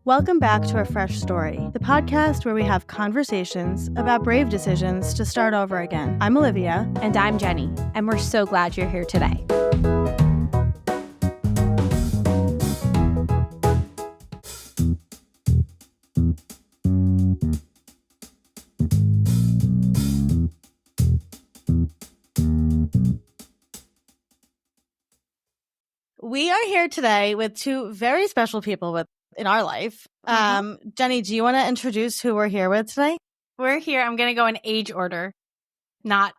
Welcome back to A Fresh Story, the podcast where we have conversations about brave decisions to start over again. I'm Olivia. And I'm Jenny, and we're so glad you're here today. We are here today with two very special people in our life. Jenny, do you want to introduce who we're here with today? We're here. I'm going to go in age order, not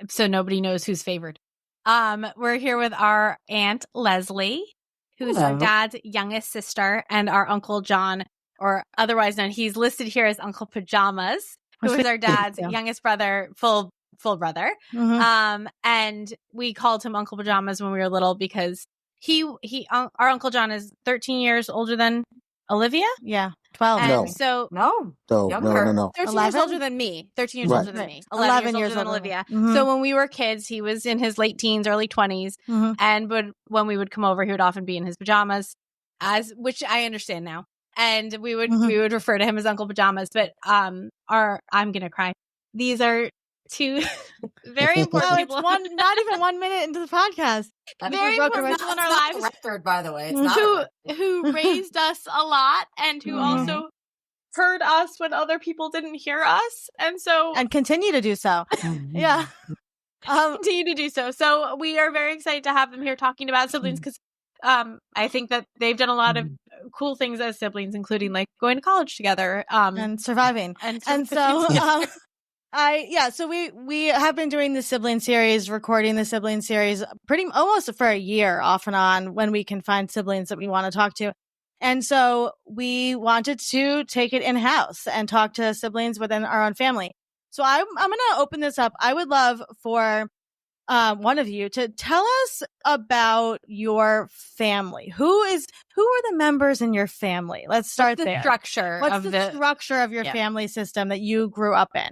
so nobody knows who's favored. We're here with our Aunt Leslie, who's our dad's youngest sister, and our Uncle Jon, or otherwise known, he's listed here as Uncle Pajamas, who is our dad's youngest brother, full brother. And we called him Uncle Pajamas when we were little because our Uncle Jon is 13 years older than Olivia. Yeah, 12. And No. so No. 13 years older than me. 13 years older than me. 11 years older than Olivia. So when we were kids, he was in his late teens, early 20s. And when we would come over, he would often be in his pajamas, which I understand now. And we would refer to him as Uncle Pajamas. But I'm gonna cry. These are two very important people. It's not even 1 minute into the podcast. Very important people in our lives. Record, by the way. It's not who raised us a lot and who also heard us when other people didn't hear us. And continue to do so. Yeah. Continue to do so. So we are very excited to have them here talking about siblings because I think that they've done a lot of cool things as siblings, including like going to college together and surviving. So we have been doing the sibling series, recording the sibling series pretty almost for a year off and on when we can find siblings that we want to talk to. And so we wanted to take it in-house and talk to siblings within our own family. So I'm going to open this up. I would love for one of you to tell us about your family. Who are the members in your family? Let's start there. What's the structure of your family system that you grew up in?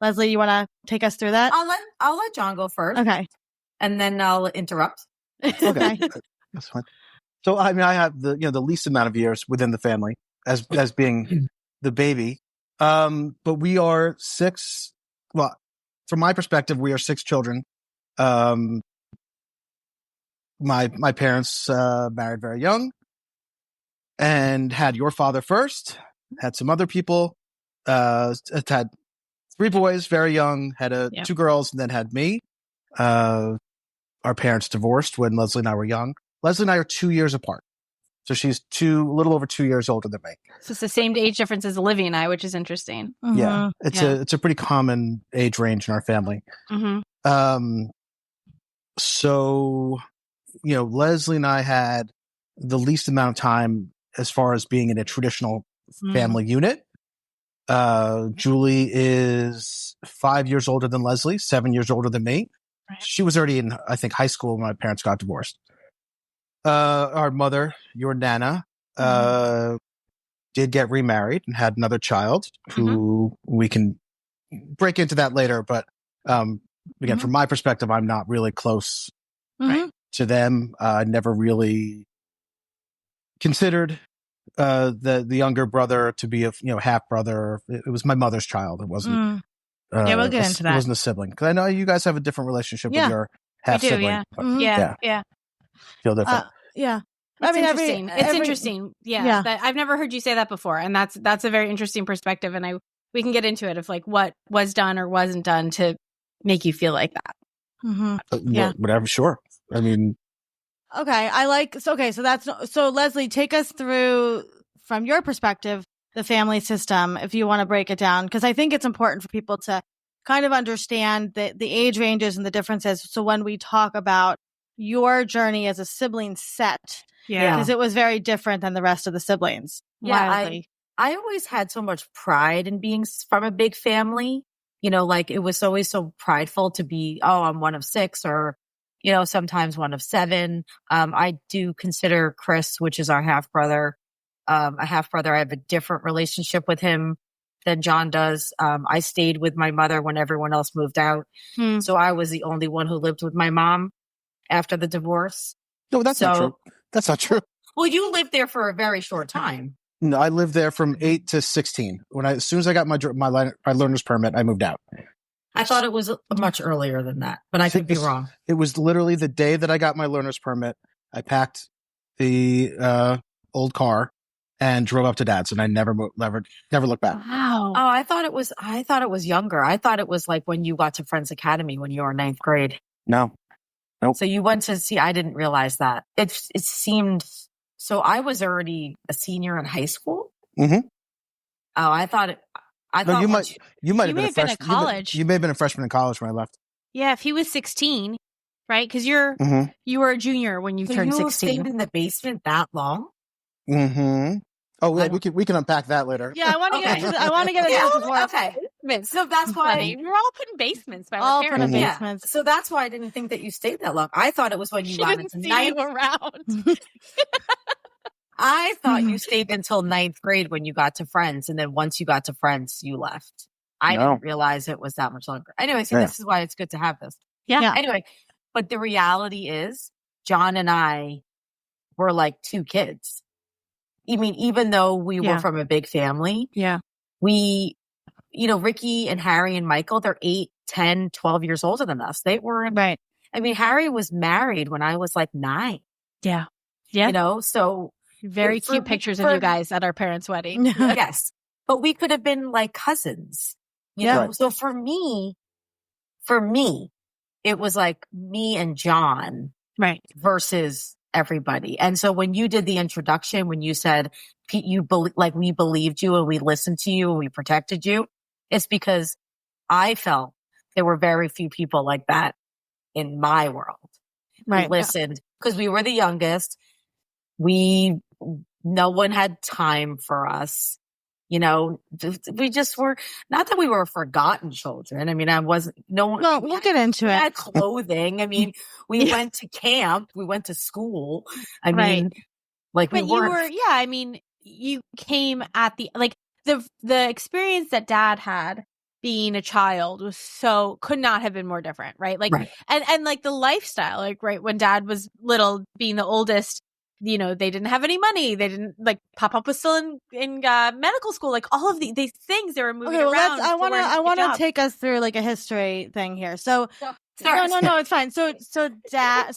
Leslie, you want to take us through that? I'll let Jon go first. Okay. And then I'll interrupt. Okay. That's fine. So, I mean, I have the least amount of years within the family as being the baby. But we are six. Well, from my perspective, we are six children. My parents married very young and had your father first, had some other people, had 3 boys, very young, had 2 girls, and then had me. Our parents divorced when Leslie and I were young. Leslie and I are 2 years apart. So she's a little over 2 years older than me. So it's the same age difference as Olivia and I, which is interesting. Yeah. It's a pretty common age range in our family. So, Leslie and I had the least amount of time as far as being in a traditional family unit. Julie is 5 years older than Leslie, 7 years older than me. Right. She was already in, I think, high school when my parents got divorced. Our mother, your Nana, did get remarried and had another child who we can break into that later. But, again, from my perspective, I'm not really close to them. I never really considered the younger brother to be a half brother. It was my mother's child. It wasn't. We'll get into that. It wasn't a sibling because I know you guys have a different relationship with your half sibling. Yeah. Feel different. It's interesting. Yeah. I've never heard you say that before, and that's a very interesting perspective. And we can get into it of like what was done or wasn't done to make you feel like that. Whatever. Sure. I mean. Okay. So Leslie, take us through from your perspective, the family system, if you want to break it down, because I think it's important for people to kind of understand the age ranges and the differences. So when we talk about your journey as a sibling set, because it was very different than the rest of the siblings. Yeah. I always had so much pride in being from a big family, like it was always so prideful to be, I'm one of 6 or, sometimes one of 7. I do consider Chris, which is our half brother, a half brother. I have a different relationship with him than Jon does. I stayed with my mother when everyone else moved out. So I was the only one who lived with my mom after the divorce. No, that's not true. That's not true. Well, you lived there for a very short time. No, I lived there from 8 to 16. As soon as I got my learner's permit, I moved out. I thought it was much earlier than that, but I could be wrong. It was literally the day that I got my learner's permit. I packed the old car and drove up to Dad's, and I never looked back. Wow. Oh, I thought it was younger. I thought it was like when you got to Friends Academy when you were in 9th grade. No. Nope. So you went to see, I didn't realize that. It seemed, so I was already a senior in high school. Mm-hmm. Oh, I thought you might have been a freshman at college. You may have been a freshman in college when I left. Yeah, if he was 16, right? Because you were a junior when you turned 16. Stayed in the basement that long? Mm-hmm. Oh, yeah, we can unpack that later. Yeah, I want to get into this before. Okay. So that's why we were all put in basements by all our put in parents. basements. So that's why I didn't think that you stayed that long. I thought it was when you got into ninth. Around. I thought you stayed until 9th grade when you got to Friends, and then once you got to Friends, you left. I didn't realize it was that much longer. Anyway, so this is why it's good to have this. Yeah. Anyway, but the reality is, Jon and I were like 2 kids. I mean, even though we were from a big family, we, Ricky and Harry and Michael, they're 8, 10, 12 years older than us. They were right. I mean, Harry was married when I was like 9. Yeah. Yeah. So very cute pictures of you guys at our parents' wedding. Yes. But we could have been like cousins, you know? Right. So for me, it was like me and Jon versus everybody. And so when you did the introduction, when you said, we believed you and we listened to you and we protected you, it's because I felt there were very few people like that in my world. Right. We listened because we were the youngest. No one had time for us. We just were, not that we were forgotten children. I mean, Well, we'll get into we it. had clothing. I mean, we went to camp, we went to school. I mean, like but we weren't. I mean, you came at the experience that Dad had being a child could not have been more different, right? And like the lifestyle, like, right, when Dad was little, being the oldest, they didn't have any money. They didn't Pop-Up was still in medical school. Like all of these things, they were moving around. I want to take us through like a history thing here. So no, it's fine. So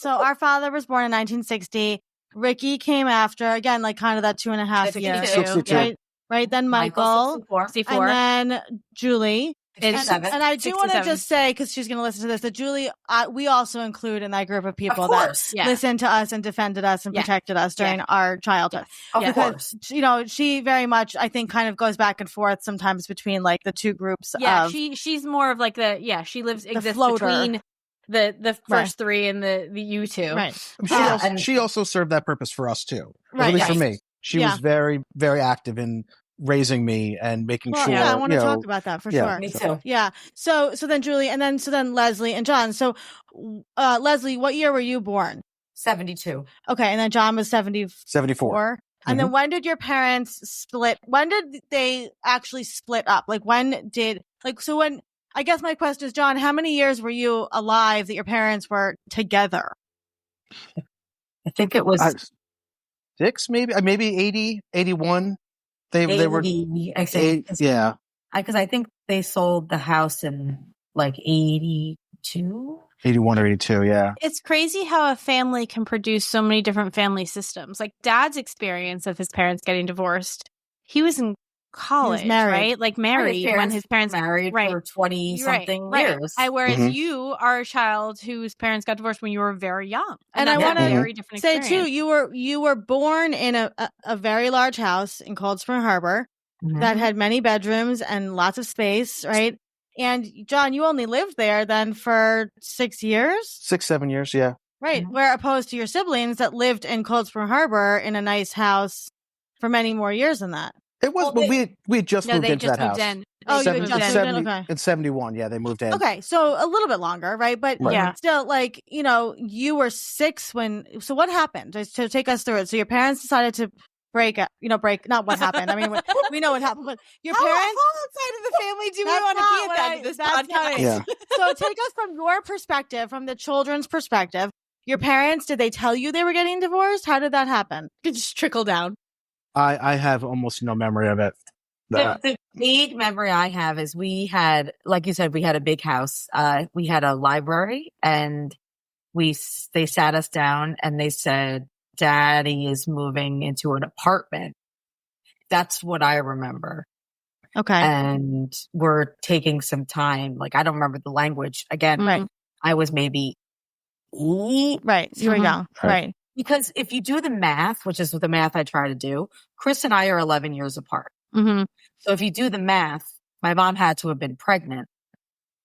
our father was born in 1960. Ricky came after, again, like kind of that 2.5 years, right? Then Michael, 64. And then Julie. And I do want to just say, because she's going to listen to this, that Julie, we also include in that group of people that listened to us and defended us and protected us during our childhood. Of course. She very much, I think, kind of goes back and forth sometimes between like the two groups. Yeah, she's more of like she exists between the first three and the you two. Right. She also served that purpose for us too. Right. At least for me. She was very, very active in raising me and making sure. Yeah, I want to talk about that for sure. Me too. Yeah. So then Julie, and then Leslie and Jon. So, Leslie, what year were you born? 72. Okay, and then Jon was 74. And then when did your parents split? When did they actually split up? Like I guess my question is, Jon, how many years were you alive that your parents were together? I think it was 6, maybe 80, 81. They were, I think. yeah. Because I think they sold the house in like 82. 81 or 82, yeah. It's crazy how a family can produce so many different family systems. Like Dad's experience of his parents getting divorced, he was in college, right? Like married when his parents married for 20-something years. Whereas you are a child whose parents got divorced when you were very young. And I want to say too, you were born in a very large house in Cold Spring Harbor that had many bedrooms and lots of space, right? And Jon, you only lived there then for 6 years? 6, 7 years, yeah. Right. Where opposed to your siblings that lived in Cold Spring Harbor in a nice house for many more years than that. It was, but we had just moved into that house. Oh, you had just moved in? Okay. In 71, yeah, they moved in. Okay, so a little bit longer, right? But still, like, you were 6 so what happened? Just to take us through it. So your parents decided to break, not what happened. I mean, we know what happened, but your parents. How outside of the family do we want to be at this podcast? So take us from your perspective, from the children's perspective. your parents, did they tell you they were getting divorced? How did that happen? It just trickle down. I have almost no memory of it. The vague memory I have is we had, like you said, we had a big house. We had a library, and they sat us down and they said, Daddy is moving into an apartment. That's what I remember. Okay. And we're taking some time. Like, I don't remember the language. Again, Right. I was maybe 8. Right. You were young. Right. Because if you do the math, which is the math I try to do, Chris and I are 11 years apart. Mm-hmm. So if you do the math, my mom had to have been pregnant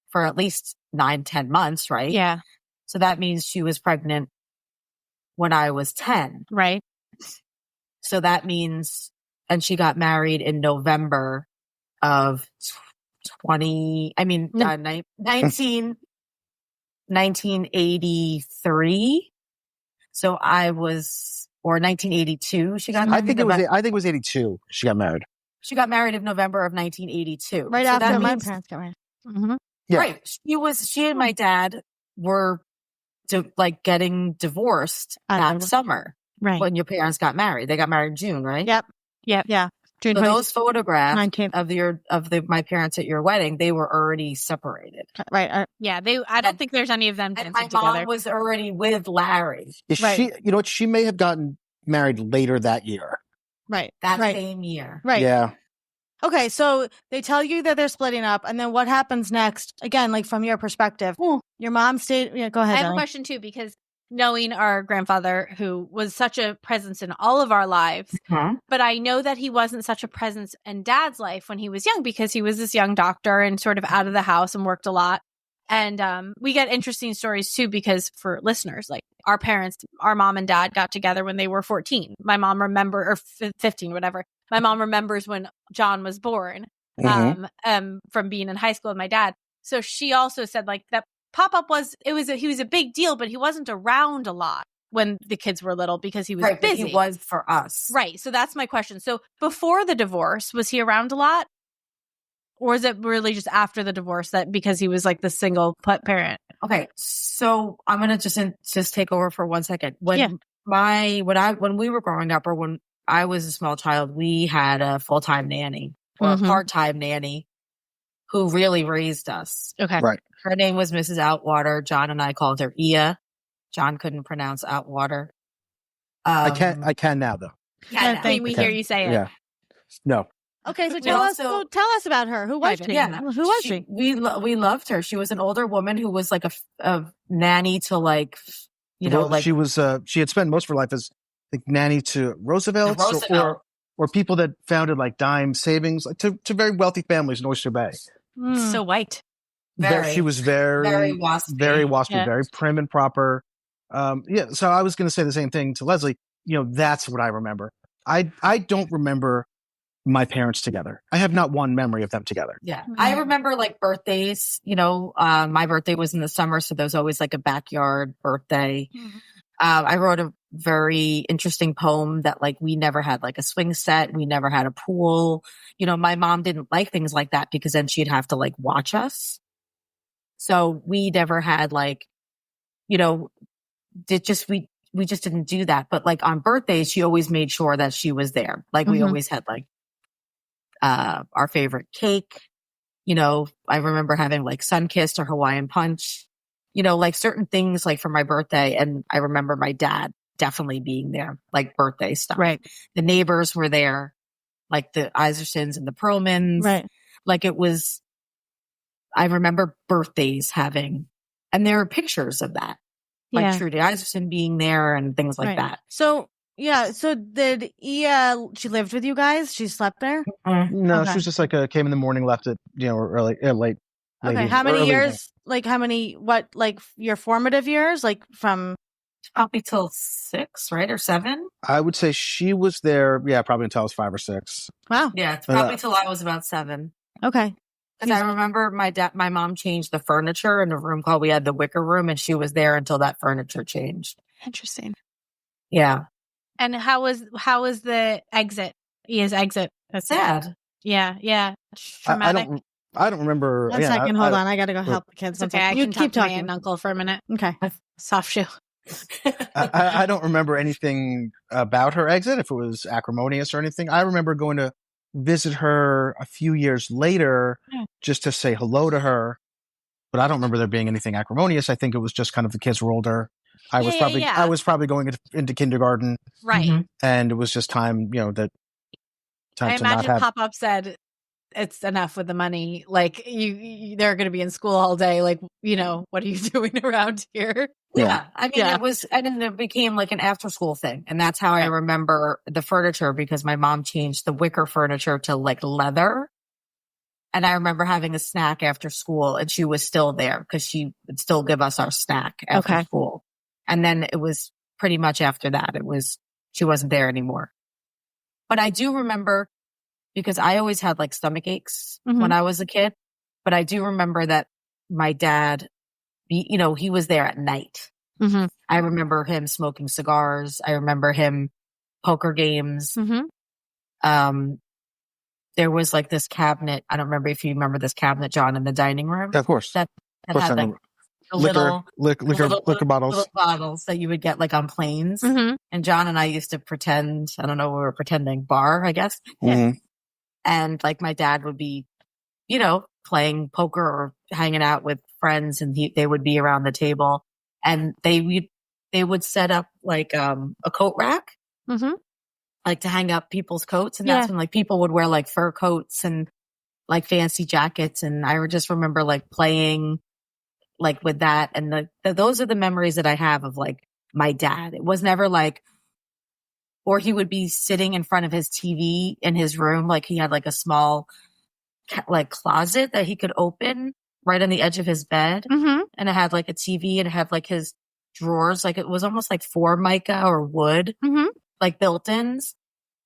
for at least 9-10 months, right? Yeah. So that means she was pregnant when I was 10. Right. So that means, and she got married in November of 1983. So I was, or 1982. She got married. I think it was 82. She got married. She got married in November of 1982. Right so after my parents got married. Mm-hmm. Yeah. Right. She and my dad were getting divorced that summer. Right. When your parents got married. They got married in June, right? Yep. Yeah. June So 20th. those photographs 19th. of my parents at your wedding, they were already separated. Right. Yeah. I don't think there's any of them And dancing my mom together. was already with Larry She, you know what? She may have gotten married later that year. Right. that right. same year. Right. Yeah. Okay, so they tell you that they're splitting up, and then what happens next? Again, like from your perspective, your mom stayed. Yeah, go ahead. I have Ellie. a question too, because knowing our grandfather, who was such a presence in all of our lives, but I know that he wasn't such a presence in Dad's life when he was young, because he was this young doctor and sort of out of the house and worked a lot. And we get interesting stories too, because for listeners, like our parents, our mom and dad got together when they were 14. My mom or 15, whatever. My mom remembers when Jon was born, from being in high school with my dad. So she also said like that pop-up he was a big deal, but he wasn't around a lot when the kids were little because he was Right, busy. but he was for us. Right. So that's my question. So before the divorce, was he around a lot? Or is it really just after the divorce that because he was like the single parent? Okay, so I'm gonna just take over for 1 second. When we were growing up, or when I was a small child, we had a full-time nanny or a part-time nanny who really raised us. Okay, right. Her name was Mrs. Outwater. Jon and I called her Ia. Jon couldn't pronounce Outwater. I can now though. Can we hear you say it? Yeah. No. Okay, so tell us about her. Who was she? Yeah, who was she? We loved her. She was an older woman who was like a nanny to like, she was she had spent most of her life as like nanny to Roosevelt. Or people that founded like dime savings, like to very wealthy families in Oyster Bay. So white. Very, she was very waspy, very prim and proper. So I was going to say the same thing to Leslie. That's what I remember. I don't remember my parents together. I have not one memory of them together. Yeah. I remember like birthdays, my birthday was in the summer. So there was always like a backyard birthday. I wrote a very interesting poem that like, we never had like a swing set. We never had a pool. My mom didn't like things like that because then she'd have to like watch us. So we never had like, we just didn't do that. But like on birthdays, she always made sure that she was there. Like we always had like, our favorite cake. I remember having like Sunkist or Hawaiian Punch, like certain things like for my birthday. And I remember my dad definitely being there, like birthday stuff. Right. The neighbors were there, like the Isersons and the Perlmans. Right. Like I remember birthdays having, and there are pictures of that. Like Trudy Iserson being there and things like that. So did Ia, she lived with you guys? She slept there? No, she was just like came in the morning, left at, early, late. Okay. How many years, your formative years, like from? Probably till 6, right? Or 7? I would say she was there, probably until I was 5 or 6. Wow. Yeah, it's probably till I was about 7. Okay. Because I remember my mom changed the furniture in a room called, we had the wicker room, and she was there until that furniture changed. Interesting. Yeah. And how was the exit? Ia's exit. That's sad. Yeah. Traumatic. I don't remember. One second, hold on. I got to go help the kids. Okay, I can keep talking. My aunt and uncle for a minute. Okay. Soft shoe. I don't remember anything about her exit, if it was acrimonious or anything. I remember going to visit her a few years later just to say hello to her, but I don't remember there being anything acrimonious. I think it was just kind of the kids were older. I was probably going into kindergarten, Right. and it was just time, that time I to not imagine have. Pop-Up said it's enough with the money. Like they're going to be in school all day. Like, what are you doing around here? Yeah. I mean, it became like an after school thing. And that's how I remember the furniture, because my mom changed the wicker furniture to like leather. And I remember having a snack after school, and she was still there because she would still give us our snack after school. And then it was pretty much after that, she wasn't there anymore. But I do remember, because I always had like stomach aches when I was a kid, but I do remember that my dad, he was there at night. I remember him smoking cigars. I remember him poker games. There was like this cabinet. I don't remember if you remember this cabinet, John, in the dining room. Yeah, of course. That Of course, had like the liquor bottles. little bottles that you would get like on planes. And John and I used to pretend, I don't know, we were pretending bar, I guess. And like my dad would be, playing poker or hanging out with friends, and they would be around the table, and they would set up like a coat rack, like to hang up people's coats. And that's when like people would wear like fur coats and like fancy jackets. And I would just remember like playing like with that. And those are the memories that I have of like my dad. It was never like, or he would be sitting in front of his TV in his room. Like he had like a small like closet that he could open right on the edge of his bed. And it had like a TV, and it had like his drawers. Like it was almost like Formica or wood, like built-ins.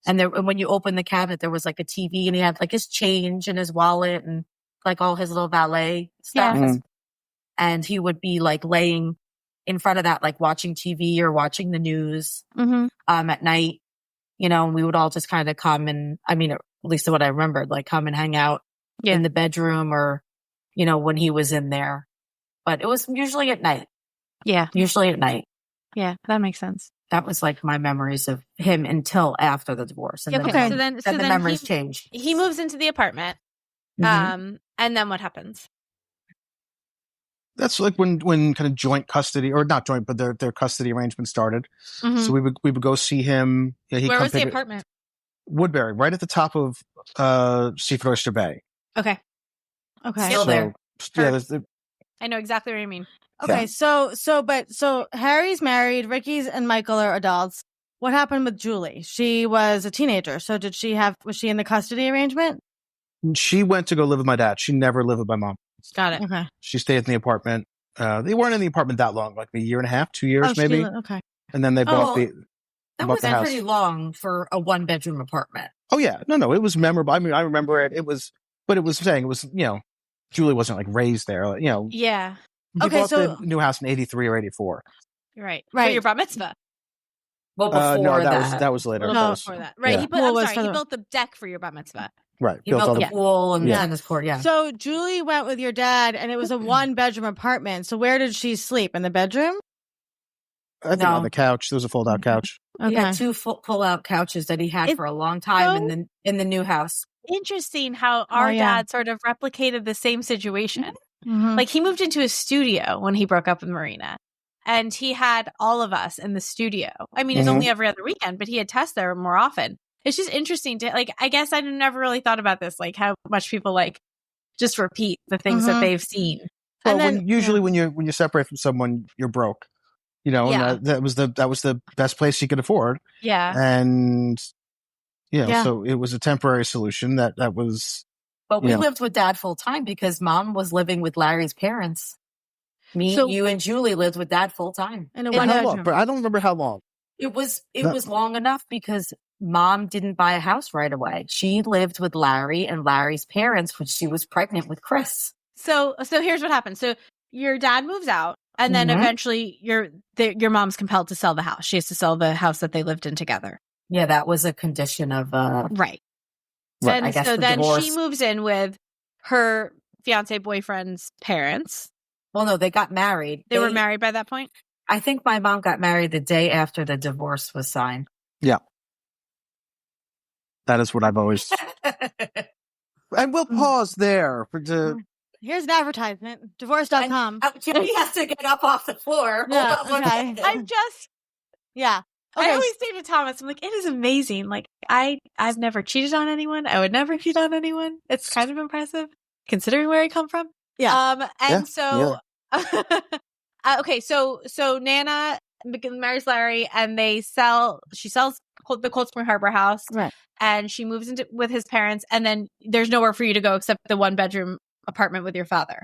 And when you open the cabinet, there was like a TV, and he had like his change and his wallet and like all his little valet stuff. And he would be like laying in front of that, like watching TV or watching the news at night, and we would all just kind of come and, I mean, at least what I remembered, like come and hang out in the bedroom or, when he was in there. But it was usually at night. Yeah. Usually at night. Yeah, that makes sense. That was like my memories of him until after the divorce. And then the memories change. He moves into the apartment. And then what happens? That's like when kind of joint custody, or not joint, but their custody arrangement started. So we would go see him. Yeah, where was the apartment? Woodbury, right at the top of Seaford Oyster Bay. Okay. Still there. Yeah, I know exactly what you mean. Okay, so Harry's married, Ricky's and Michael are adults. What happened with Julie? She was a teenager. So was she in the custody arrangement? She went to go live with my dad. She never lived with my mom. Got it. Okay. She stayed in the apartment. They weren't in the apartment that long, like a year and a half, 2 years maybe. Okay. And then they bought the That was pretty long for a 1-bedroom apartment. Oh yeah. No, it was memorable. I mean, I remember it. It was Julie wasn't like raised there, Yeah. They bought the new house in 83 or 84. Right. For your bat mitzvah. Well, before no, that was later. No, before that. Right. Yeah. He built the deck for your bat mitzvah. Right. He built the pool and the tennis court, So Julie went with your dad, and it was a 1-bedroom apartment. So where did she sleep? In the bedroom? I think on the couch. There was a fold-out couch. Okay. He had 2 pull-out couches that he had for a long time in the new house. Interesting how our dad sort of replicated the same situation. Like he moved into a studio when he broke up with Marina, and he had all of us in the studio. I mean, it's only every other weekend, but he had Tess there more often. It's just interesting to, like, I guess I never really thought about this, like how much people like just repeat the things that they've seen. Well, and then, when you separate from someone, you're broke, and that was the best place you could afford. Yeah. And so it was a temporary solution that was. But we lived with Dad full time because Mom was living with Larry's parents. You and Julie lived with Dad full time. And how long? But I don't remember how long. It was long enough because Mom didn't buy a house right away. She lived with Larry and Larry's parents when she was pregnant with Chris. So here's what happened. So your dad moves out, and then eventually your mom's compelled to sell the house. She has to sell the house that they lived in together. Yeah, that was a condition of right. Right. So then she moves in with her fiance boyfriend's parents. Well, no, they got married. They were married by that point? I think my mom got married the day after the divorce was signed. Yeah. That is what I've always. And we'll pause there for the. Here's an advertisement. Divorce.com. Jimmy has to get up off the floor. Yeah, Hold on one okay. second. Yeah. I Okay. always say to Thomas, I'm like, it is amazing. Like, I've never cheated on anyone. I would never cheat on anyone. It's kind of impressive considering where I come from. Yeah. Okay, so Nana marries Larry, and she sells the Cold Spring Harbor house, Right. and she moves into with his parents, and then there's nowhere for you to go except the 1-bedroom apartment with your father.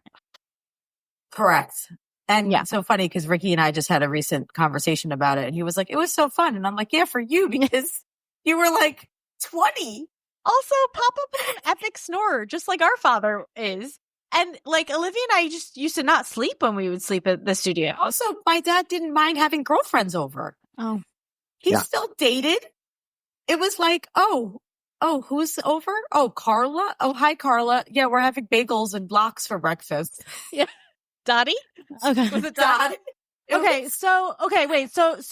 Correct. And Yeah. it's so funny because Ricky and I just had a recent conversation about it, and he was like, it was so fun. And I'm like, yeah, for you, because you were like 20. Also, Papa was an epic snorer, just like our father is. And like Olivia and I just used to not sleep when we would sleep at the studio. Also, my dad didn't mind having girlfriends over. Oh. He still dated. It was like, oh, who's over? Oh, Carla. Oh, hi, Carla. Yeah, we're having bagels and blocks for breakfast. Yeah. Dottie? Okay. Was it Dottie? Okay. So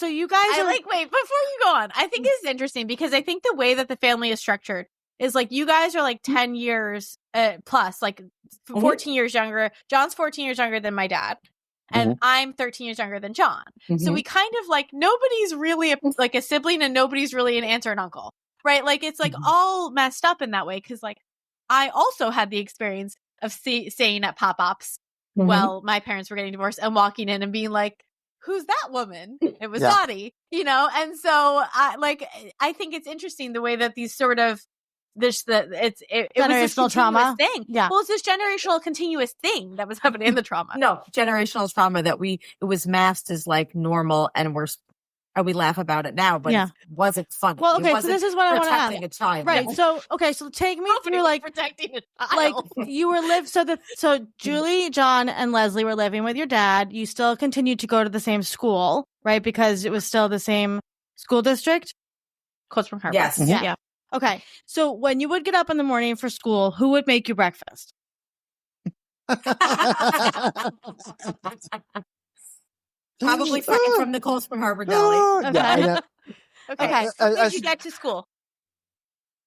you guys wait, before you go on, I think it's interesting because I think the way that the family is structured is like you guys are like 10 years plus, like 14 years younger. John's 14 years younger than my dad. And I'm 13 years younger than Jon. So we kind of like, nobody's really like a sibling and nobody's really an aunt or an uncle, right? Like it's like all messed up in that way. Cause like I also had the experience of staying at pop-ups while my parents were getting divorced and walking in and being like, who's that woman? It was Dottie, you know? And so I think it's interesting the way that these sort of, it was this generational trauma thing. Yeah. Well, it's this generational continuous thing that was happening in the trauma. No, generational trauma that it was masked as like normal, and we laugh about it now, but it wasn't funny. Well, okay, so this is what I want to ask. Protecting a child. Right. So take me through like protecting a child. Like you were so Julie, Jon, and Leslie were living with your dad. You still continued to go to the same school, right? Because it was still the same school district. Cold Spring Harbor. Yes. Yeah. Okay. So when you would get up in the morning for school, who would make you breakfast? Probably from the Cold Spring Harbor Deli. Okay. Yeah, Okay. How did you get to school?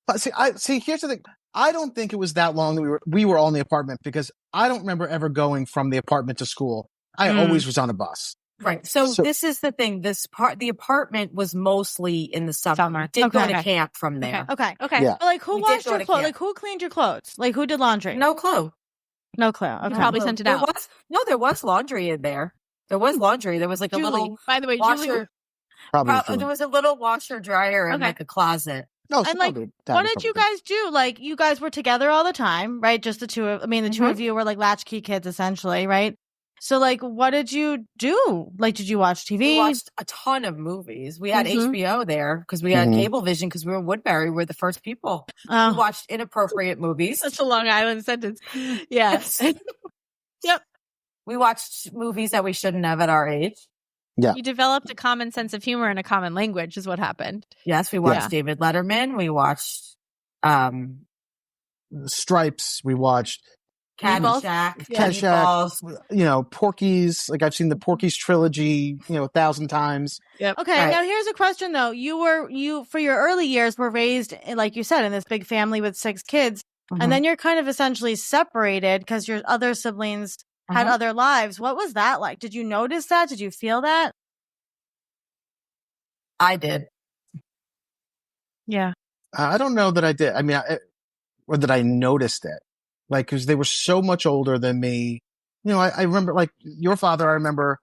But see, here's the thing. I don't think it was that long that we were all in the apartment, because I don't remember ever going from the apartment to school. I always was on a bus. Right. So this is the thing. The apartment was mostly in the summer. Did go to camp from there. Okay. Yeah. But like who washed your clothes? Like who cleaned your clothes? Like who did laundry? No clue. No clue. Okay. You probably sent it out. There was laundry in there. There was laundry. There was like a little. By the way, washer. Julie. Probably. There was a little washer dryer in like a closet. No, and like, what did you guys do? Like, you guys were together all the time, right? Just the two of you were like latchkey kids, essentially, right? So, like, what did you do? Like, did you watch TV? We watched a ton of movies. We had HBO there because we had Cablevision because we were in Woodbury. We were the first people. We watched inappropriate movies. Such a Long Island sentence. Yes. Yep. We watched movies that we shouldn't have at our age. Yeah. You developed a common sense of humor and a common language is what happened. Yes, we watched David Letterman. We watched Stripes. We watched Caddyshack. Caddyshack. Porky's. Like, I've seen the Porky's trilogy, 1,000 times. Yep. Okay, now here's a question though. You for your early years were raised, like you said, in this big family with 6 kids, and then you're kind of essentially separated because your other siblings had other lives. What was that like? Did you notice that? Did you feel that? I did. Yeah. I don't know that I did. I mean, or that I noticed it. Like, because they were so much older than me. I remember, like, your father, I remember,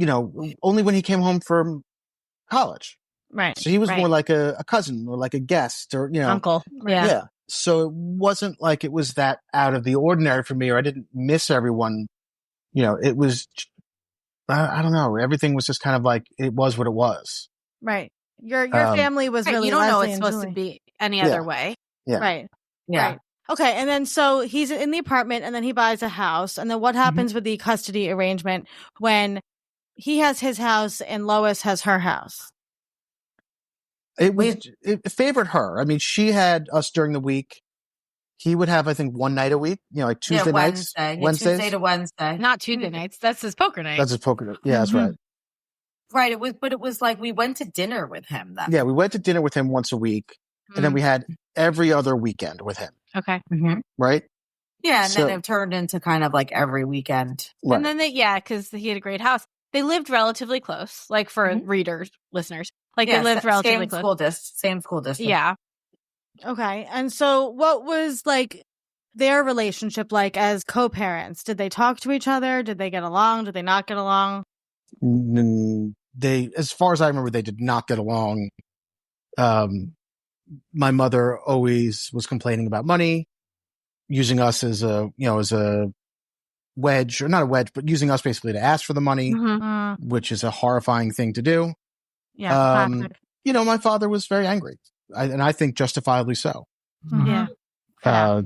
only when he came home from college. Right. So he was more like a cousin or like a guest or, Uncle. Yeah. So it wasn't like it was that out of the ordinary for me, or I didn't miss everyone. It was, I don't know. Everything was just kind of like, it was what it was. Right. Your family was really, you don't know Leslie it's and supposed Julie. to be any other way. Yeah. Right. Yeah. Right. Okay. And then, so he's in the apartment and then he buys a house. And then what happens with the custody arrangement when he has his house and Lois has her house? It favored her. I mean, she had us during the week. he would have, I think, one night a week, like Tuesday nights. Wednesdays. Tuesday to Wednesday. Not Tuesday nights. That's his poker night. That's his poker night. Yeah, that's right. Right. It was like we went to dinner with him. Yeah, we went to dinner with him once a week. And then we had every other weekend with him. Okay. Right? Yeah, and then it turned into kind of like every weekend. Right. And then because he had a great house. They lived relatively close, like for readers, listeners. Like they lived relatively close. Same school district. Yeah. Okay. And so what was like their relationship like as co-parents? Did they talk to each other? Did they get along? Did they not get along? As far as I remember, they did not get along. My mother always was complaining about money, using us as a wedge, or not a wedge, but using us basically to ask for the money, which is a horrifying thing to do. Yeah. My father was very angry, and I think justifiably so. Yeah. I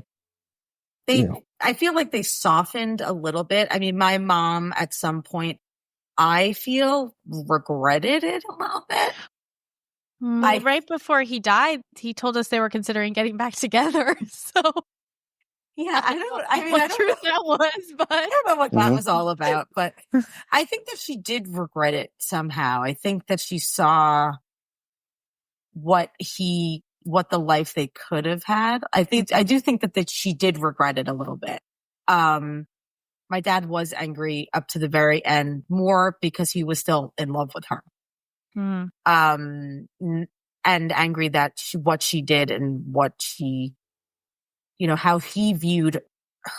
feel like they softened a little bit. I mean, my mom at some point, I feel, regretted it a little bit. Right before he died, he told us they were considering getting back together. So yeah, I don't know that was, but I don't know what that was all about. But I think that she did regret it somehow. I think that she saw what the life they could have had. I do think that she did regret it a little bit. My dad was angry up to the very end, more because he was still in love with her. And angry that what she did and what she, how he viewed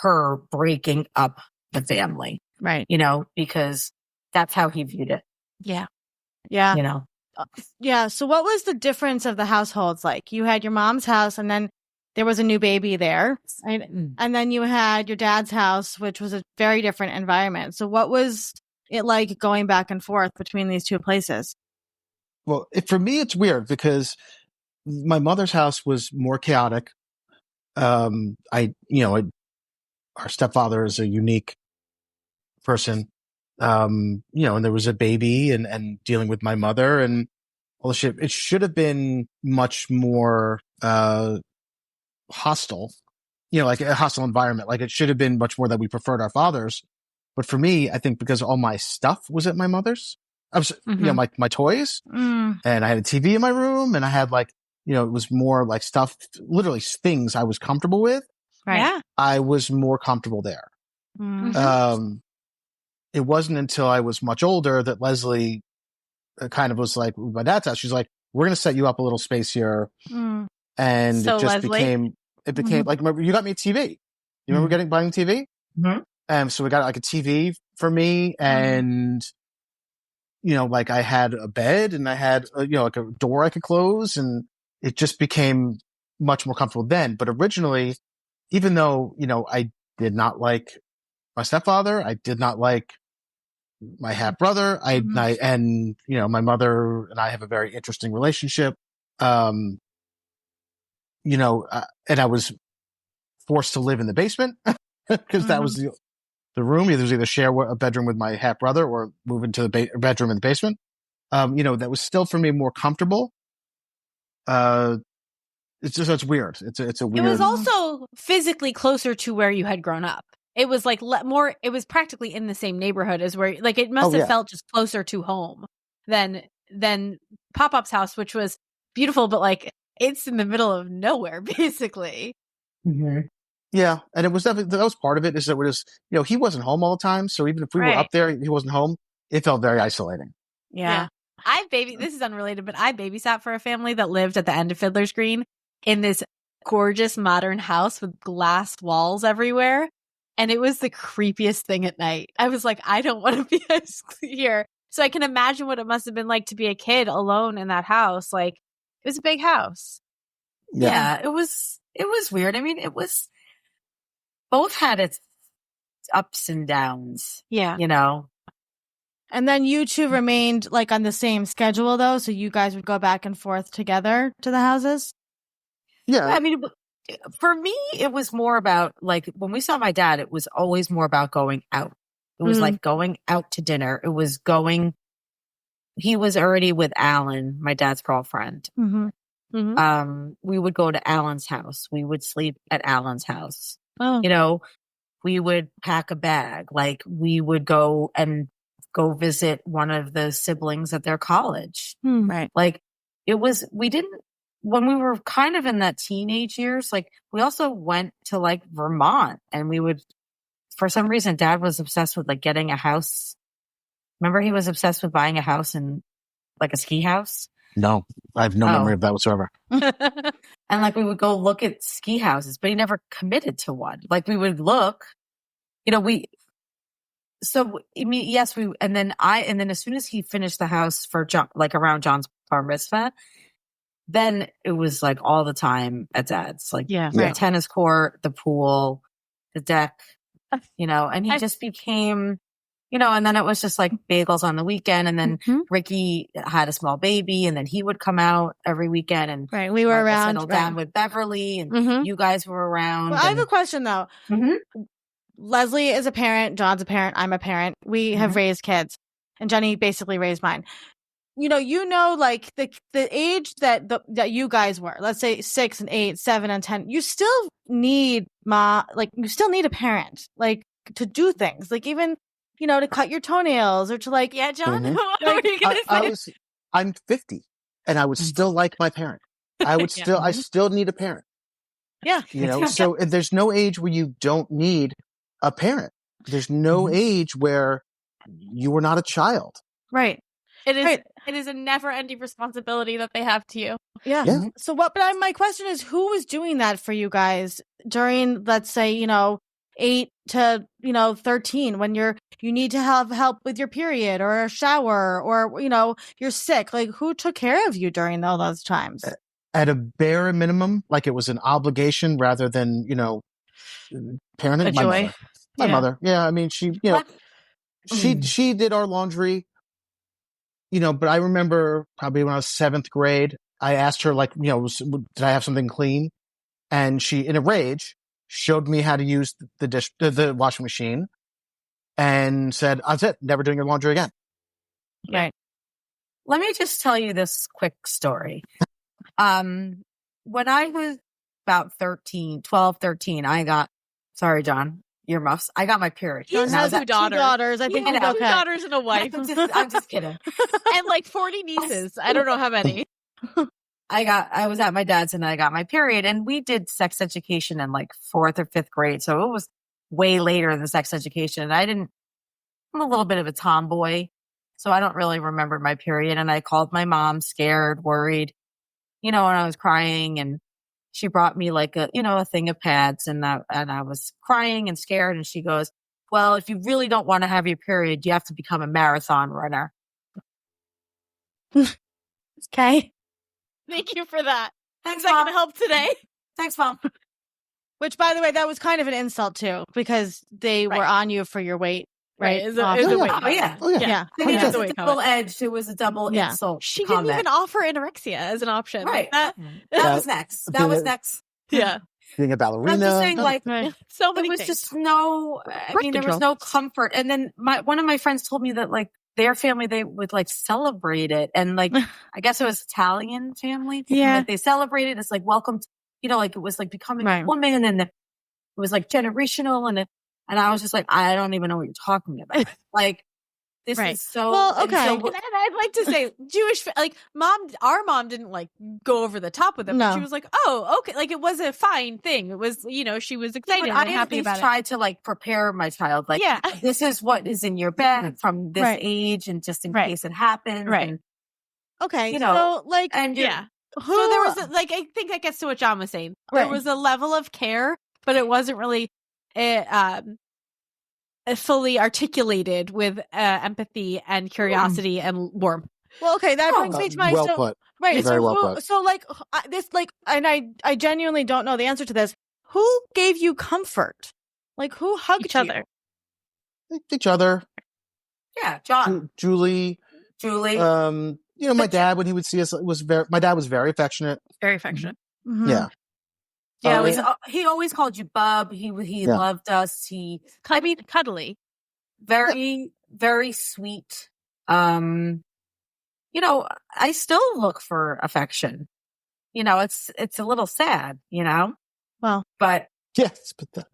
her breaking up the family. Right. Because that's how he viewed it. Yeah. Yeah. Yeah. So what was the difference of the households like? You had your mom's house and then there was a new baby there. Right? And then you had your dad's house, which was a very different environment. So what was it like going back and forth between these two places? Well, for me, it's weird because my mother's house was more chaotic. Our stepfather is a unique person. And there was a baby and dealing with my mother and all the shit. It should have been much more hostile, like a hostile environment. Like it should have been much more that we preferred our fathers. But for me, I think because all my stuff was at my mother's, I was, my toys, and I had a TV in my room, and I had it was more like stuff, literally things I was comfortable with. Right. Yeah. I was more comfortable there. It wasn't until I was much older that Leslie kind of was like, my dad's house. She's like, we're going to set you up a little space here. And So it just Leslie? became like, remember, you got me a TV. You remember buying a TV? So we got like a TV for me and, I had a bed and I had, like a door I could close and it just became much more comfortable then. But originally, even though, I did not like my stepfather, I did not like my half brother, and my mother and I have a very interesting relationship. And I was forced to live in the basement because that was the room. It was either share a bedroom with my half brother or move into the bedroom in the basement. That was still for me more comfortable. It's weird. It's a weird. It was also physically closer to where you had grown up. It was like more. It was practically in the same neighborhood as where, like, it must have felt just closer to home than Pop-Up's house, which was beautiful, but like it's in the middle of nowhere, basically. Yeah, and it was definitely, that was part of it. Is that it was, he wasn't home all the time, so even if we were up there, he wasn't home. It felt very isolating. Yeah. This is unrelated, but I babysat for a family that lived at the end of Fiddler's Green in this gorgeous modern house with glass walls everywhere. And it was the creepiest thing at night. I was like, I don't want to be here. So I can imagine what it must have been like to be a kid alone in that house. Like, it was a big house. Yeah, it was weird. I mean, both had its ups and downs. Yeah. And then you two remained like on the same schedule though, so you guys would go back and forth together to the houses? Yeah. I mean, for me, it was more about, like, when we saw my dad, it was always more about going out. It was like going out to dinner. It was he was already with Alan, my dad's girlfriend. We would go to Alan's house. We would sleep at Alan's house. Oh. You know, we would pack a bag. Like we would go visit one of the siblings at their college. Right. Like when we were kind of in that teenage years, like we also went to like Vermont, and we would, for some reason, Dad was obsessed with like getting a house. Remember, he was obsessed with buying a house in like a ski house. No, I have no memory of that whatsoever. And like we would go look at ski houses, but he never committed to one. Like we would look, you know, and then as soon as he finished the house for John, like around John's bar mitzvah, then it was like all the time at Dad's, like the tennis court, the pool, the deck, you know, and he just became, you know, and then it was just like bagels on the weekend. And then Ricky had a small baby, and then he would come out every weekend, and we were around, settled down with Beverly, and you guys were around. Well, I have a question though. Leslie is a parent, John's a parent, I'm a parent. We have raised kids, and Jenny basically raised mine. You know, like the age that you guys were, let's say 6 and 8, 7 and 10, you still need you still need a parent, like to do things, like even, you know, to cut your toenails or to like, John, what were you gonna say? I'm 50 and I would still like my parent. I still need a parent. Yeah. You know, so there's no age where you don't need a parent. There's no age where you were not a child. Right. It is a never-ending responsibility that they have to you. Yeah. So my question is, who was doing that for you guys during, let's say, you know, 8 to, you know, 13, when you need to have help with your period or a shower, or, you know, you're sick? Like, who took care of you during all those times? At a bare minimum, like it was an obligation rather than, you know, parenting. My mother. Yeah. I mean, she, you know, she did our laundry. You know, but I remember probably when I was 7th grade, I asked her, like, you know, did I have something clean? And she, in a rage, showed me how to use the washing machine, and said, "That's it. Never doing your laundry again." Right. Let me just tell you this quick story. When I was about 12, 13, sorry, John, earmuffs. I got my period. John has 2 daughters. I think 2 daughters and a wife. I'm just kidding. And like 40 nieces. I don't know how many. I was at my dad's and I got my period, and we did sex education in like 4th or 5th grade. So it was way later than sex education. I'm a little bit of a tomboy, so I don't really remember my period. And I called my mom, scared, worried, you know, and I was crying, and she brought me like a thing of pads, and I was crying and scared. And she goes, "Well, if you really don't want to have your period, you have to become a marathon runner." Okay. Thank you for that. Thanks, Is that Mom. going to help today? Thanks, Mom. Which, by the way, that was kind of an insult too, because they were on you for your weight. Right. It's a weight comment. Yeah. It was a double-edged. It was a double insult. She didn't even offer anorexia as an option. Right. That was next. That was next. Yeah. Being a ballerina. I'm just saying, like, so many there was things. just there was no comfort. And then one of my friends told me that, like, their family, they would like celebrate it. And like, I guess it was Italian family. Yeah. Like, they celebrated. It's like, welcome to, you know, like it was like becoming a woman, and it was like generational. And I was just like, I don't even know what you're talking about. Like, this is so. Well, okay. And I'd like to say, Jewish, like, our mom didn't like go over the top with it. No. But she was like, oh, okay. Like, it was a fine thing. It was, you know, she was excited and happy about it. I tried to like prepare my child. Like, this is what is in your bag from this age, and just in case it happens. Right. And, okay. you know, so like, and so there was I think that gets to what John was saying. There was a level of care, but it wasn't really fully articulated with empathy and curiosity and warmth. Well, okay, that brings me to my put. Right. Very well put. So like this, like, and I genuinely don't know the answer to this. Who gave you comfort? Like, who hugged Each other. Each other. Yeah, John. Julie. Julie. You know, my dad, when he would see us, my dad was very affectionate. Very affectionate. Mm-hmm. Yeah. Yeah, he always called you Bub. He loved us. Cuddly. Very, very sweet. You know, I still look for affection. it's a little sad, Well, but Yes, but that.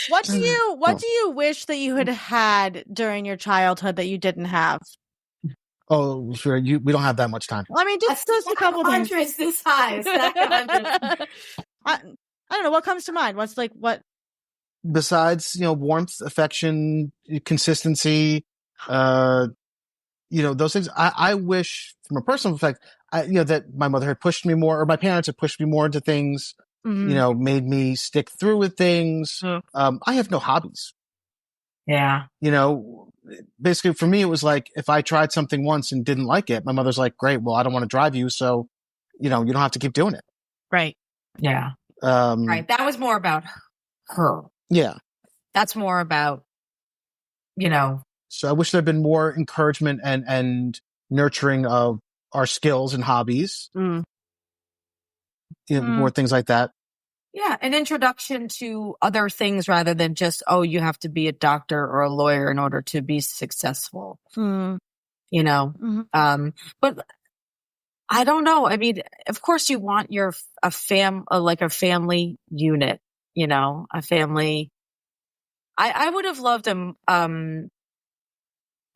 what do you wish that you had during your childhood that you didn't have? Oh, sure. We don't have that much time. I mean, just a couple things. Hundreds this high. Stack of hundreds. I don't know what comes to mind. What's like what? Besides, warmth, affection, consistency, those things. I wish, from a personal perspective, that my mother had pushed me more, or my parents had pushed me more into things. Mm-hmm. Made me stick through with things. I have no hobbies. Yeah. Basically for me, it was like, if I tried something once and didn't like it, my mother's like, great, well, I don't want to drive you. So, you don't have to keep doing it. Right. Yeah. Right. That was more about her. Yeah. That's more about, So I wish there'd been more encouragement and nurturing of our skills and hobbies. More things like that. Yeah, an introduction to other things rather than just, you have to be a doctor or a lawyer in order to be successful. But I don't know. I mean, of course you want a family unit, a family. I would have loved them. I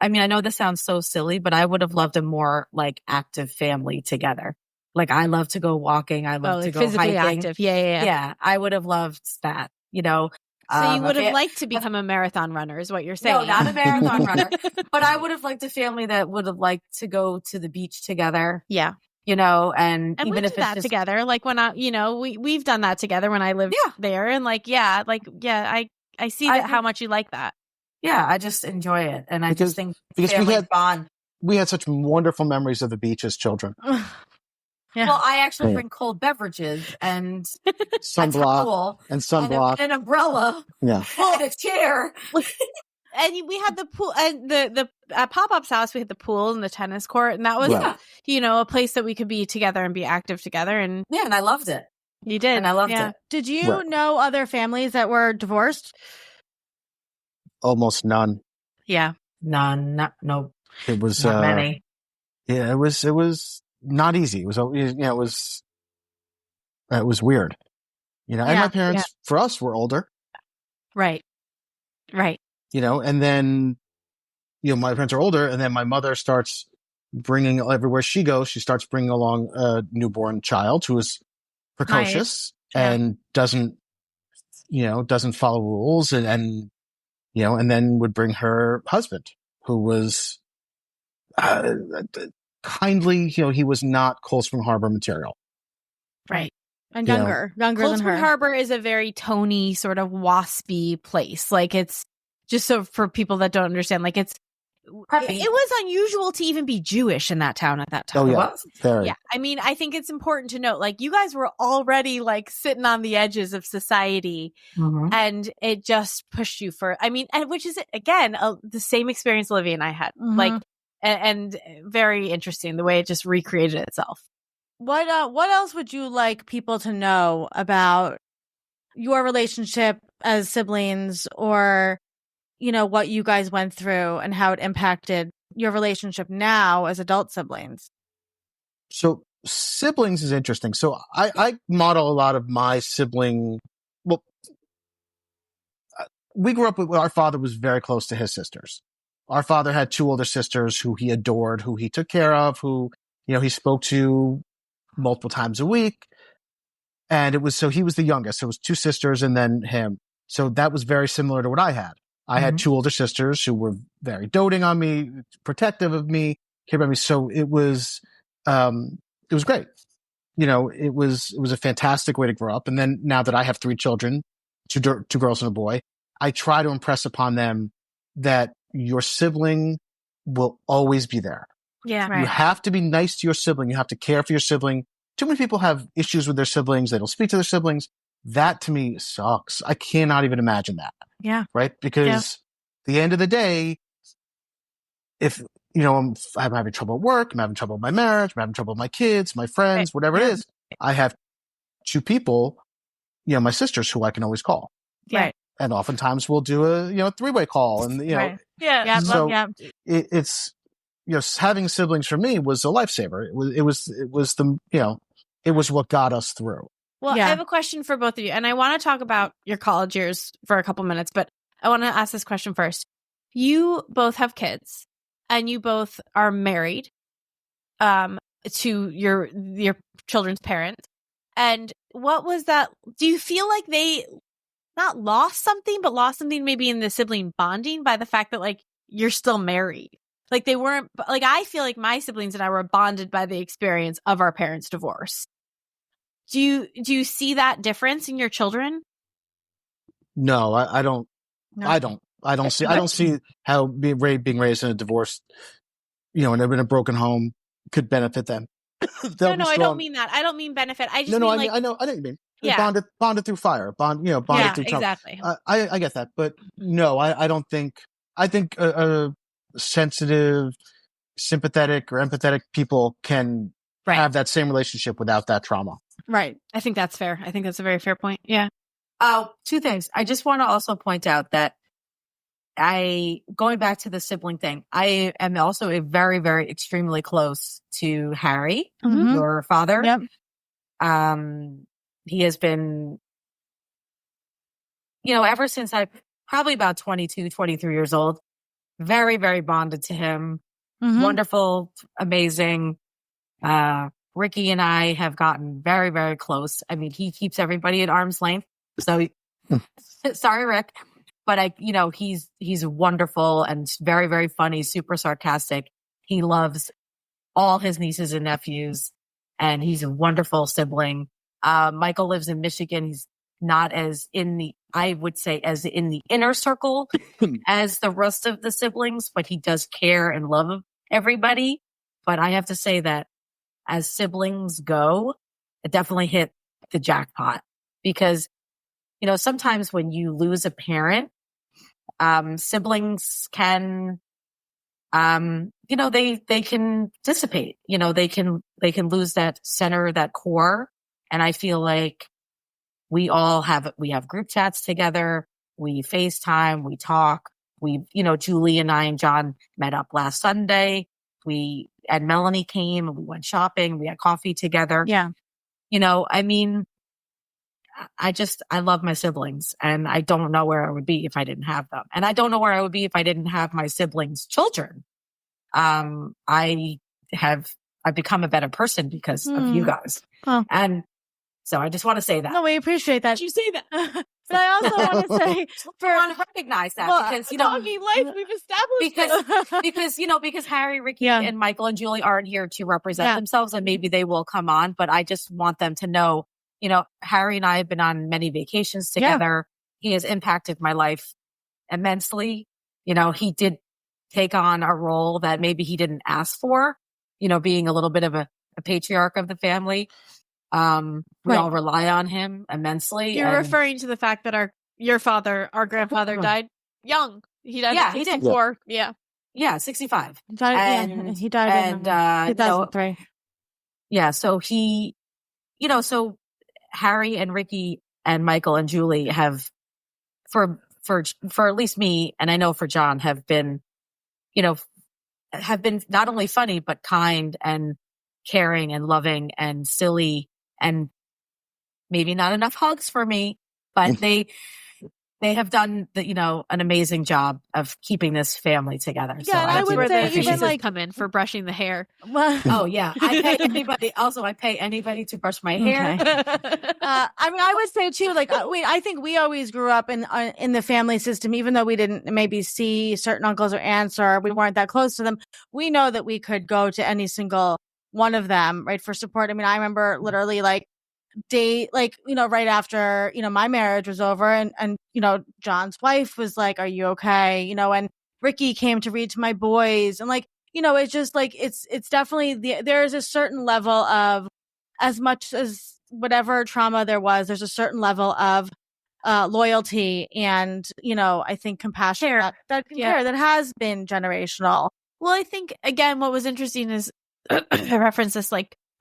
mean, I know this sounds so silly, but I would have loved a more like active family together. Like, I love to go walking. I love to go physically hiking. active. Yeah. Yeah, I would have loved that, So you would have liked to become a marathon runner is what you're saying. No, not a marathon runner. But I would have liked a family that would have liked to go to the beach together. Yeah. And even we if do that together. Like when we've done that together when I lived there. And I see how much you like that. Yeah, I just enjoy it. And I just think because bond. We had such wonderful memories of the beach as children. Yeah. Well, I actually bring cold beverages and sunblock and an umbrella. Yeah. And a chair. And we had the pool and the at Pop-Up's house, we had the pool and the tennis court. And that was, a place that we could be together and be active together. And and I loved it. You did. And I loved it. Did you know other families that were divorced? Almost none. Yeah. None. No. It was not many. Yeah, it was not easy. It was weird. And my parents for us were older. Right. And then my parents are older, and then my mother starts bringing, everywhere she goes, she starts bringing along a newborn child who is precocious and doesn't follow rules and then would bring her husband, who was kindly, he was not Cold Spring Harbor material. Right. And younger Cold than Spring her. Harbor is a very Tony sort of waspy place. Like, it's just so for people that don't understand, like it was unusual to even be Jewish in that town at that time. Oh, yeah. Very. Yeah. I mean, I think it's important to note, like, you guys were already like sitting on the edges of society and it just pushed you and which is, again, the same experience Olivia and I had. Like, and very interesting the way it just recreated itself. What else would you like people to know about your relationship as siblings, or what you guys went through and how it impacted your relationship now as adult siblings? So siblings is interesting. So I model a lot of my sibling. Well, we grew up with, our father was very close to his sisters. Our father had two older sisters who he adored, who he took care of, who, he spoke to multiple times a week. And so he was the youngest. It was two sisters and then him. So that was very similar to what I had. I had two older sisters who were very doting on me, protective of me, cared about me. So it was great. It was a fantastic way to grow up. And then now that I have three children, two girls and a boy, I try to impress upon them that your sibling will always be there. Yeah. You have to be nice to your sibling. You have to care for your sibling. Too many people have issues with their siblings. They don't speak to their siblings. That to me sucks. I cannot even imagine that. Yeah. Right? Because at the end of the day, if, I'm having trouble at work, I'm having trouble with my marriage, I'm having trouble with my kids, my friends, whatever it is, I have two people, my sisters who I can always call. Right. And oftentimes we'll do a, three-way call and, Yeah. so it's, having siblings for me was a lifesaver. It was the, it was what got us through. Well, Yeah. I have a question for both of you, and I want to talk about your college years for a couple minutes, but I want to ask this question first. You both have kids, and you both are married to your children's parents. And what was that? Do you feel like they not lost something, but lost something maybe in the sibling bonding by the fact that like you're still married? Like they weren't, like I feel like my siblings and I were bonded by the experience of our parents' divorce. Do you see that difference in your children? No, I don't. No. I don't see how being raised in a divorced, and in a broken home could benefit them. No, I don't mean that. I don't mean benefit. I just mean I like, I know what you mean. Yeah. Bonded through fire. Bonded through trouble. Exactly. I get that, but no, I don't think. I think sensitive, sympathetic, or empathetic people can have that same relationship without that trauma. Right. I think that's fair. I think that's a very fair point. Yeah. Two things. I just want to also point out that going back to the sibling thing, I am also a very, very extremely close to Harry, your father. Yep. He has been, ever since I'm probably about 22, 23 years old, very, very bonded to him. Wonderful, amazing. Ricky and I have gotten very, very close. I mean, he keeps everybody at arm's length. So sorry, Rick, but he's wonderful and very, very funny, super sarcastic. He loves all his nieces and nephews, and he's a wonderful sibling. Michael lives in Michigan. He's not as in the inner circle as the rest of the siblings, but he does care and love everybody. But I have to say that as siblings go, it definitely hit the jackpot because, sometimes when you lose a parent, siblings can, they can dissipate, they can lose that center, that core. And I feel like we have group chats together. We FaceTime, we talk. Julie and I and Jon met up last Sunday. And Melanie came and we went shopping. We had coffee together. Yeah. I love my siblings and I don't know where I would be if I didn't have them. And I don't know where I would be if I didn't have my siblings' children. I've become a better person because of you guys. Oh. And so I just want to say that. No, we appreciate that. You say that. But I also want to say, I want to recognize that because doggy life we've established because Harry, Ricky, and Michael and Julie aren't here to represent themselves, and maybe they will come on. But I just want them to know, Harry and I have been on many vacations together. He has impacted my life immensely. He did take on a role that maybe he didn't ask for. Being a little bit of a patriarch of the family. We all rely on him immensely. You're referring to the fact that our grandfather died young. He died at 64. Yeah. Yeah, 65. he died in 2003. So he, so Harry and Ricky and Michael and Julie have, for at least me, and I know for Jon, have been not only funny, but kind and caring and loving and silly. And maybe not enough hugs for me, but they have done an amazing job of keeping this fammy together. Yeah, so I would say even like come in for brushing the hair. Well, oh yeah, I pay anybody. Also, I pay anybody to brush my hair. Okay. I would say too, like I think we always grew up in the family system, even though we didn't maybe see certain uncles or aunts or we weren't that close to them. We know that we could go to any single one of them, right, for support. I mean, I remember literally right after, my marriage was over and Jon's wife was like, "Are you okay?" And Ricky came to read to my boys and it's just like, it's definitely there's a certain level of, as much as whatever trauma there's a certain level of loyalty and, I think compassion that has been generational. Well, I think again, what was interesting is I reference this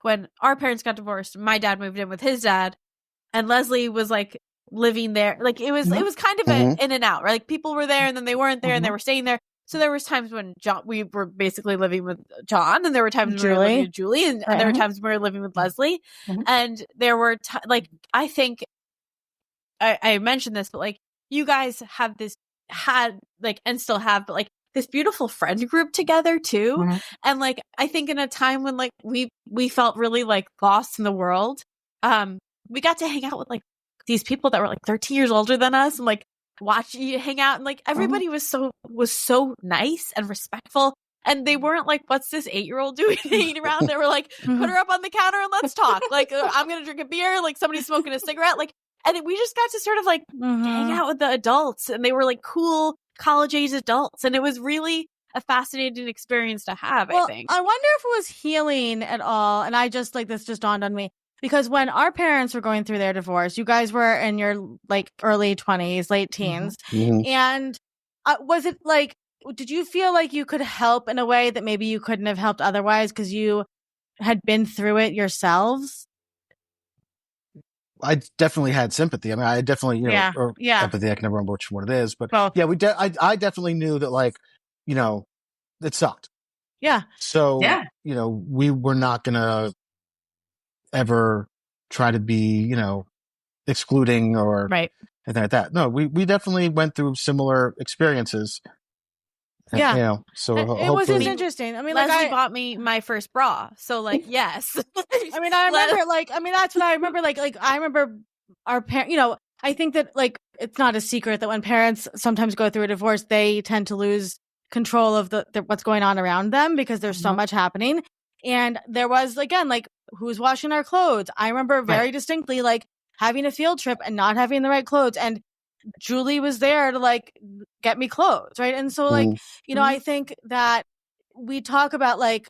when our parents got divorced, my dad moved in with his dad, and Leslie was living there. It was kind of an in and out, right? People were there and then they weren't there and they were staying there. So there was times when we were basically living with Jon, and there were times when we were Julie. living with Julie, and there were times when we were living with Leslie. And there were like, I think I mentioned this, but like, you guys had like, and still have, but like this beautiful friend group together too. And like, I think in a time when like we felt really like lost in the world, we got to hang out with like these people that were like 13 years older than us, and like watch you hang out, and like everybody was so nice and respectful. And they weren't like, what's this 8-year-old doing hanging around? They were like, put her up on the counter and let's talk. Like, I'm going to drink a beer. Like, somebody's smoking a cigarette. Like, and we just got to sort of like hang out with the adults, and they were like cool college age adults. And it was really a fascinating experience to have, Well, I think. I wonder if it was healing at all. And I just like, this just dawned on me, because when our parents were going through their divorce, you guys were in your like early 20s, late teens. And was it like, did you feel like you could help in a way that maybe you couldn't have helped otherwise because you had been through it yourselves? I definitely had sympathy. I mean, I definitely, or empathy. I can never remember which one it is, but yeah, I definitely knew that, like, it sucked. Yeah. So, we were not going to ever try to be, excluding or anything like that. No, we definitely went through similar experiences. Yeah. So it was just interesting. I mean, Leslie like, bought me my first bra. So like, yes. I mean, I remember that's what I remember. Like I remember our parents, I think that like, it's not a secret that when parents sometimes go through a divorce, they tend to lose control of the what's going on around them because there's so much happening. And there was, again, like, who's washing our clothes? I remember very distinctly, like, having a field trip and not having the right clothes. And Julie was there to like get me clothes. Right. And so like, I think that we talk about like,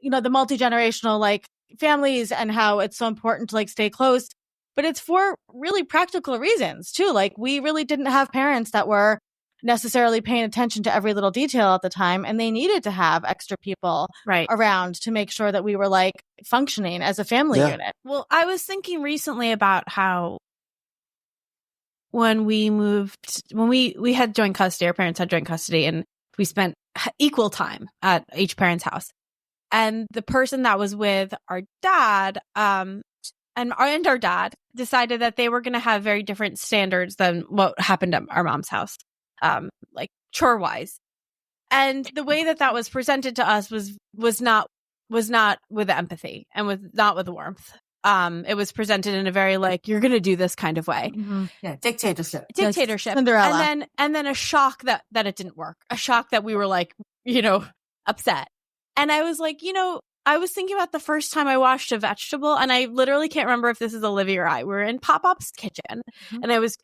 the multi-generational like families and how it's so important to like stay close, but it's for really practical reasons too. Like, we really didn't have parents that were necessarily paying attention to every little detail at the time, and they needed to have extra people around to make sure that we were like functioning as a family unit. Well, I was thinking recently about how when we had joint custody, our parents had joint custody, and we spent equal time at each parent's house. And the person that was with our dad, and our dad decided that they were going to have very different standards than what happened at our mom's house, like chore wise. And the way that was presented to us was not with empathy and was not with warmth. It was presented in a very like, you're going to do this kind of way. Yeah, dictatorship. Cinderella. And then a shock that it didn't work. A shock that we were like, upset. And I was like, I was thinking about the first time I washed a vegetable, and I literally can't remember if this is Olivia or I. We were in Pop-Up's kitchen, and it was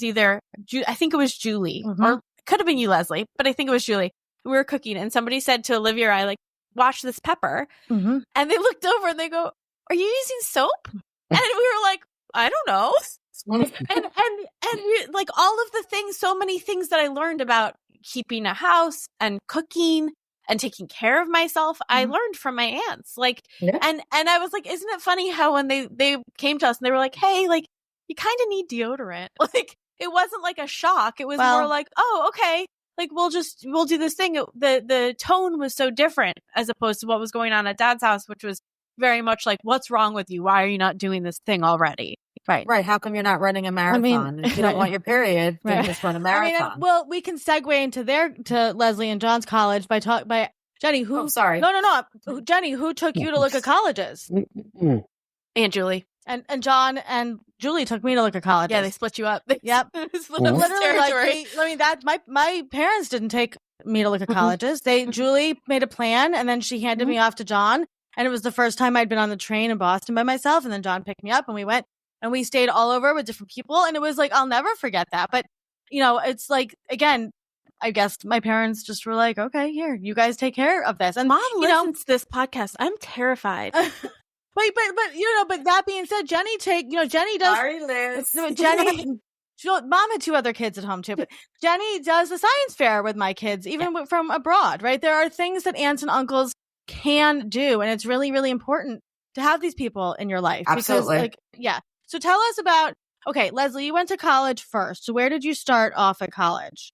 either, I think it was Julie, or it could have been you, Leslie, but I think it was Julie. We were cooking, and somebody said to Olivia or I, like, wash this pepper. And they looked over and they go, are you using soap? And we were like, I don't know. and we, like, all of the things, so many things that I learned about keeping a house and cooking and taking care of myself, I learned from my aunts. Like, and I was like, isn't it funny how when they came to us and they were like, hey, like, you kind of need deodorant. Like, it wasn't like a shock. It was more like, oh, okay. Like, we'll do this thing. The tone was so different as opposed to what was going on at Dad's house, which was very much like, what's wrong with you? Why are you not doing this thing already? Right. How come you're not running a marathon? If you don't want your period, then just run a marathon. Well, we can segue into Leslie and Jon's college by Jenny, who... Oh, sorry. No. Jenny, who took you to look at colleges? Aunt Julie. And Jon and Julie took me to look at colleges. Yeah, they split you up. Yep. Literally, like, my parents didn't take me to look at colleges. Julie made a plan, and then she handed me off to Jon. And it was the first time I'd been on the train in Boston by myself. And then Jon picked me up, and we went. And we stayed all over with different people. And it was like, I'll never forget that. But, it's like, again, I guess my parents just were like, okay, here, you guys take care of this. And Mom listens to this podcast. I'm terrified. Wait, but that being said, Jenny does. Sorry, Liz. Mom had 2 other kids at home too, but Jenny does the science fair with my kids, even from abroad, right? There are things that aunts and uncles can do. And it's really, really important to have these people in your life. Absolutely. Because, So tell us about, okay, Leslie, you went to college first. So where did you start off at college?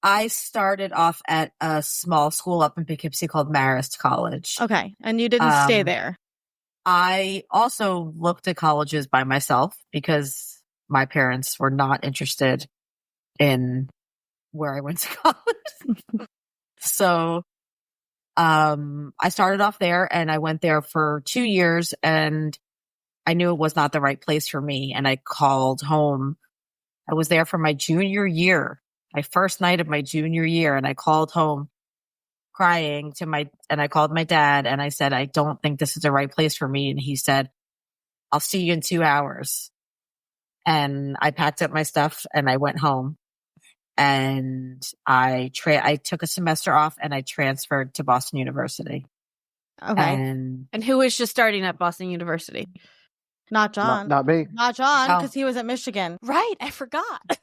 I started off at a small school up in Poughkeepsie called Marist College. Okay. And you didn't stay there. I also looked at colleges by myself because my parents were not interested in where I went to college. So I started off there and I went there for 2 years and I knew it was not the right place for me. And I called home. I was there for my junior year, my first night of my junior year. And I called home crying and I called my dad and I said, I don't think this is the right place for me. And he said, I'll see you in 2 hours. And I packed up my stuff and I went home. And I took a semester off and I transferred to Boston University. Okay. And who was just starting at Boston University? Not John. Not me. Not John, because he was at Michigan. Right. I forgot.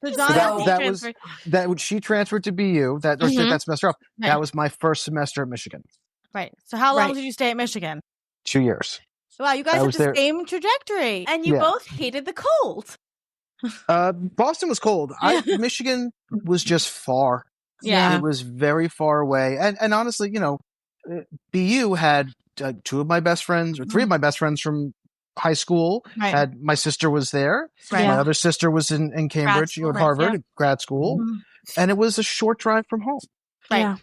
So John, she transferred to BU that semester off. Right. That was my first semester at Michigan. Right. So how long did you stay at Michigan? 2 years. Wow, you guys have the same trajectory. And you both hated the cold. Boston was cold. Michigan was just far. Yeah. It was very far away. And honestly, BU had 2 of my best friends or 3 of my best friends from high school. Right. My sister was there. Right. My other sister was in Cambridge, at Harvard, grad school. Mm-hmm. And it was a short drive from home. Right.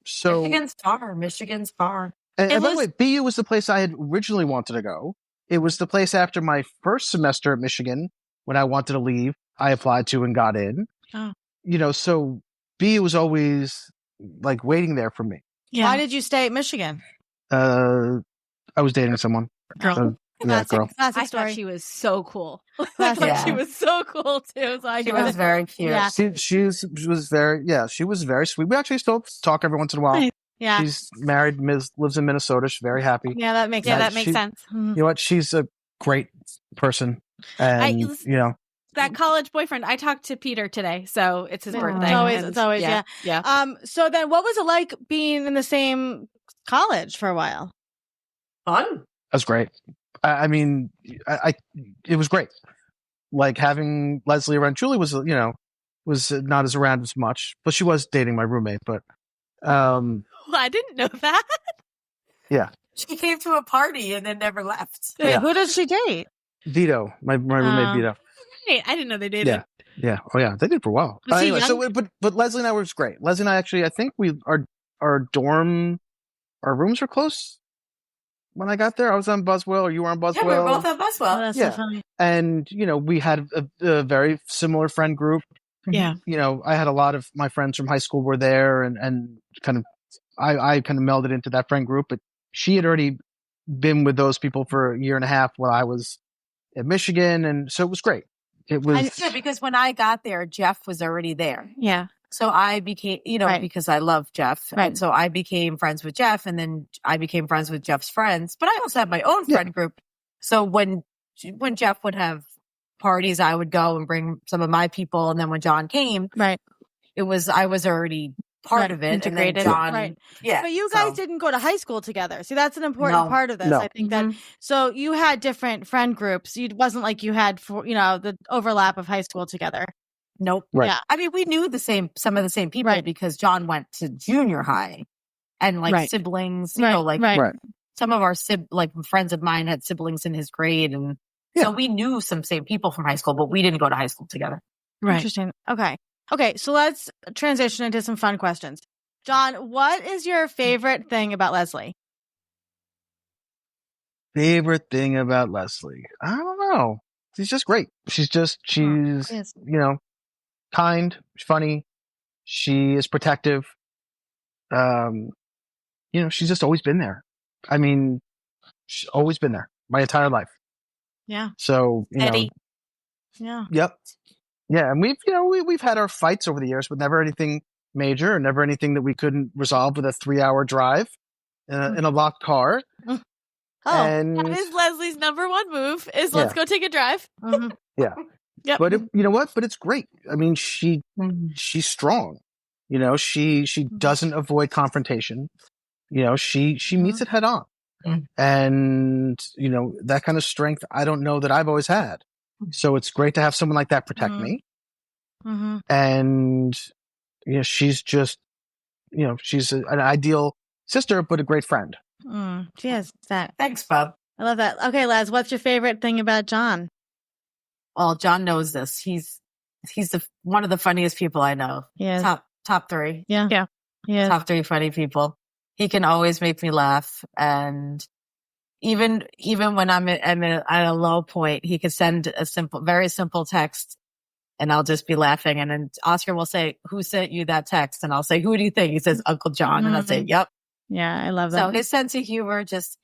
So Michigan's far. And by the way, BU was the place I had originally wanted to go. It was the place after my first semester at Michigan, when I wanted to leave, I applied to and got in. Oh. So BU was always like waiting there for me. Yeah. Why did you stay at Michigan? I was dating someone. Girl. Girl. I thought she was so cool. I thought she was so cool too. So she was very cute. Yeah. She was very sweet. We actually still talk every once in a while. Yeah. She's married, lives in Minnesota. She's very happy. Yeah, that makes sense. That makes sense. You know what? She's a great person. And, that college boyfriend, I talked to Peter today, so it's his birthday. It's always, yeah. So then what was it like being in the same college for a while? Fun. That's great. I mean, it was great. Like having Leslie around. Julie was not as around as much, but she was dating my roommate, but I didn't know that. Yeah. She came to a party and then never left. Wait, who does she date? Vito, my roommate Vito. Hey, I didn't know they dated. Yeah. Oh yeah, they did for a while. Anyway, but Leslie and I was great. Leslie and I actually, I think our rooms were close. When I got there, I was on Buswell, or you were on Buswell. Yeah, we were both on Buswell. Oh, that's so funny. And we had a very similar friend group. Yeah. I had a lot of my friends from high school were there, and kind of I kind of melded into that friend group. But she had already been with those people for a year and a half while I was at Michigan, and so it was great. It was because when I got there, Jeff was already there. Yeah. So I became, because I love Jeff. Right. And so I became friends with Jeff, and then I became friends with Jeff's friends. But I also had my own friend group. So when Jeff would have parties, I would go and bring some of my people. And then when John came, I was already part of it. Integrated. And then John, right. Yeah. But you guys didn't go to high school together. See, that's an important part of this. No. I think that, so you had different friend groups. It wasn't like you had, the overlap of high school together. Nope. Right. Yeah. I mean, we knew some of the same people because John went to junior high, and siblings, some of our friends of mine had siblings in his grade. And so we knew some same people from high school, but we didn't go to high school together. Right. Interesting. Okay. So let's transition into some fun questions. John, what is your favorite thing about Leslie? Favorite thing about Leslie? I don't know. She's just great. She's kind, funny. She is protective. She's just always been there. I mean, she's always been there my entire life. Yeah. So, Eddie. Yeah. Yep. Yeah. And we've had our fights over the years, but never anything major, or never anything that we couldn't resolve with a 3-hour drive in a locked car. Oh, and that is Leslie's number one move is let's go take a drive. Yeah. Yep. But you know what? But it's great. I mean, she's strong. She doesn't avoid confrontation. She meets it head on. And, that kind of strength, I don't know that I've always had. So it's great to have someone like that protect me. Mm-hmm. And she's just she's an ideal sister, but a great friend. She is that. Thanks, Bob. I love that. Okay, Les, what's your favorite thing about Jon? Well, Jon knows this. He's one of the funniest people I know. Yeah. Top 3. Yeah. Top 3 funny people. He can always make me laugh, and even when I'm at a low point, he could send a very simple text, and I'll just be laughing. And then Oscar will say, "Who sent you that text?" And I'll say, "Who do you think?" He says, "Uncle Jon," and I'll say, "Yep." Yeah, I love that. So his sense of humor just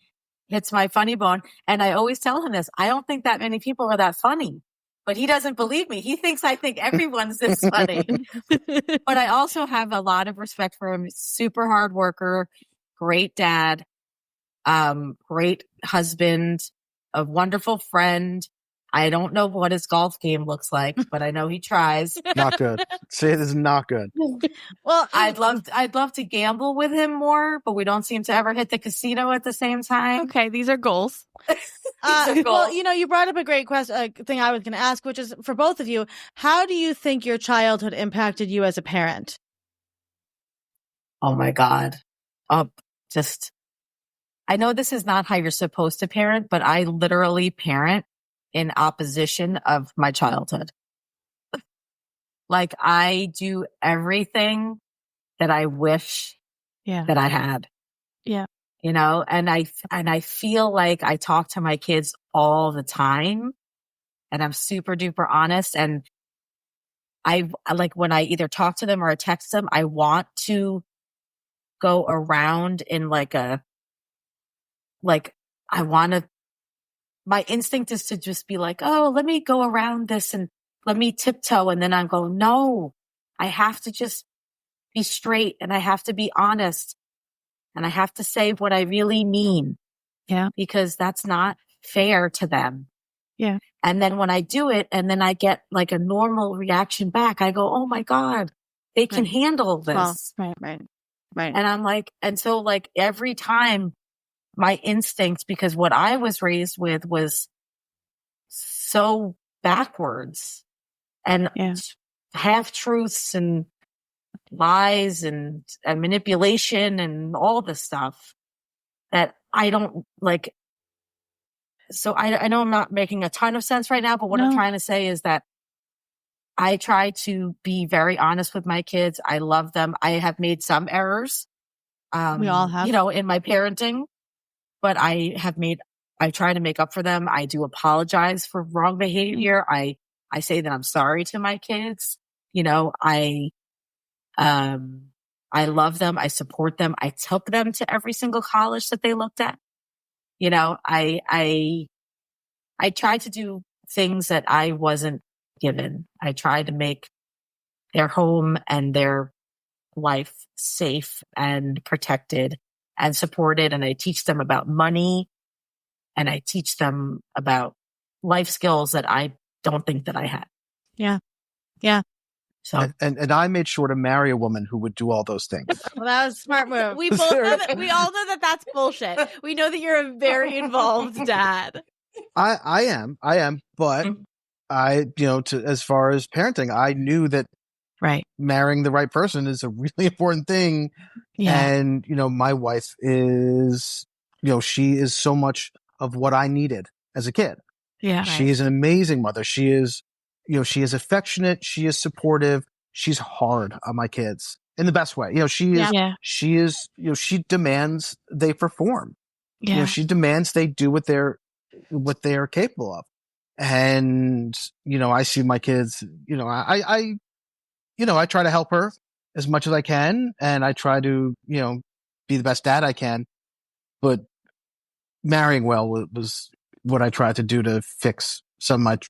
hits my funny bone, and I always tell him this: I don't think that many people are that funny. But he doesn't believe me. He thinks I think everyone's this funny. But I also have a lot of respect for him. Super hard worker, great dad, great husband, a wonderful friend. I don't know what his golf game looks like, but I know he tries. Not good. Say it is not good. Well, I'd love to gamble with him more, but we don't seem to ever hit the casino at the same time. Okay, these are goals. Well, you brought up a great thing I was going to ask, which is for both of you, how do you think your childhood impacted you as a parent? Oh my God. I know this is not how you're supposed to parent, but I literally parent in opposition of my childhood. Like I do everything that I wish that I had. Yeah. And I feel like I talk to my kids all the time, and I'm super duper honest. And I like when I either talk to them or I text them, I want to go around in my instinct is to just be like, oh, let me go around this and let me tiptoe. And then I'm going, no, I have to just be straight, and I have to be honest, and I have to say what I really mean. Yeah. Because that's not fair to them. Yeah. And then when I do it and then I get like a normal reaction back, I go, oh my God, they can handle this. Well, right. And I'm like, and so like every time my instincts, because what I was raised with was so backwards and half truths and lies and manipulation and all this stuff that I don't like. So I know I'm not making a ton of sense right now, but what I'm trying to say is that I try to be very honest with my kids. I love them. I have made some errors. We all have. In my parenting, but I try to make up for them. I do apologize for wrong behavior. I say that I'm sorry to my kids. I love them. I support them. I took them to every single college that they looked at. I tried to do things that I wasn't given. I tried to make their home and their life safe and protected and supported. And I teach them about money, and I teach them about life skills that I don't think that I had. Yeah. Yeah. So, and I made sure to marry a woman who would do all those things. Well, that was a smart move. We both know that. We all know that that's bullshit. We know that you're a very involved dad. I am, but as far as parenting, I knew that marrying the right person is a really important thing. Yeah. And, my wife is, she is so much of what I needed as a kid. Yeah. She is an amazing mother. She is, she is affectionate. She is supportive. She's hard on my kids in the best way. She demands they perform. Yeah. She demands they do what they are capable of. And, I see my kids, I try to help her as much as I can, and I try to, be the best dad I can. But marrying well was what I tried to do to fix some of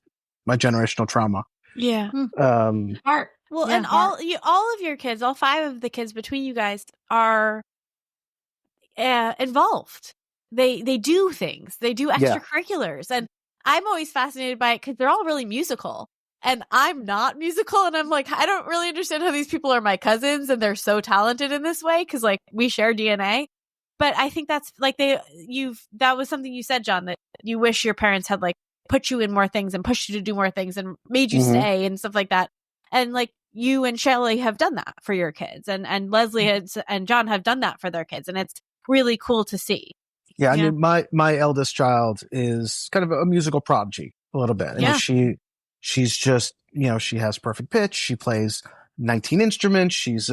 my generational trauma. Yeah. Heart. Well, and all of your kids, all 5 of the kids between you guys are involved. They do things. They do extracurriculars. And I'm always fascinated by it because they're all really musical. And I'm not musical. And I'm like, I don't really understand how these people are my cousins and they're so talented in this way because like we share DNA. But I think that's like that was something you said, Jon, that you wish your parents had like put you in more things and pushed you to do more things and made you stay and stuff like that. And like you and Shelley have done that for your kids, and Leslie and Jon have done that for their kids. And it's really cool to see. Yeah, I mean, my eldest child is kind of a musical prodigy a little bit. I mean, she's just, she has perfect pitch. She plays 19 instruments. She's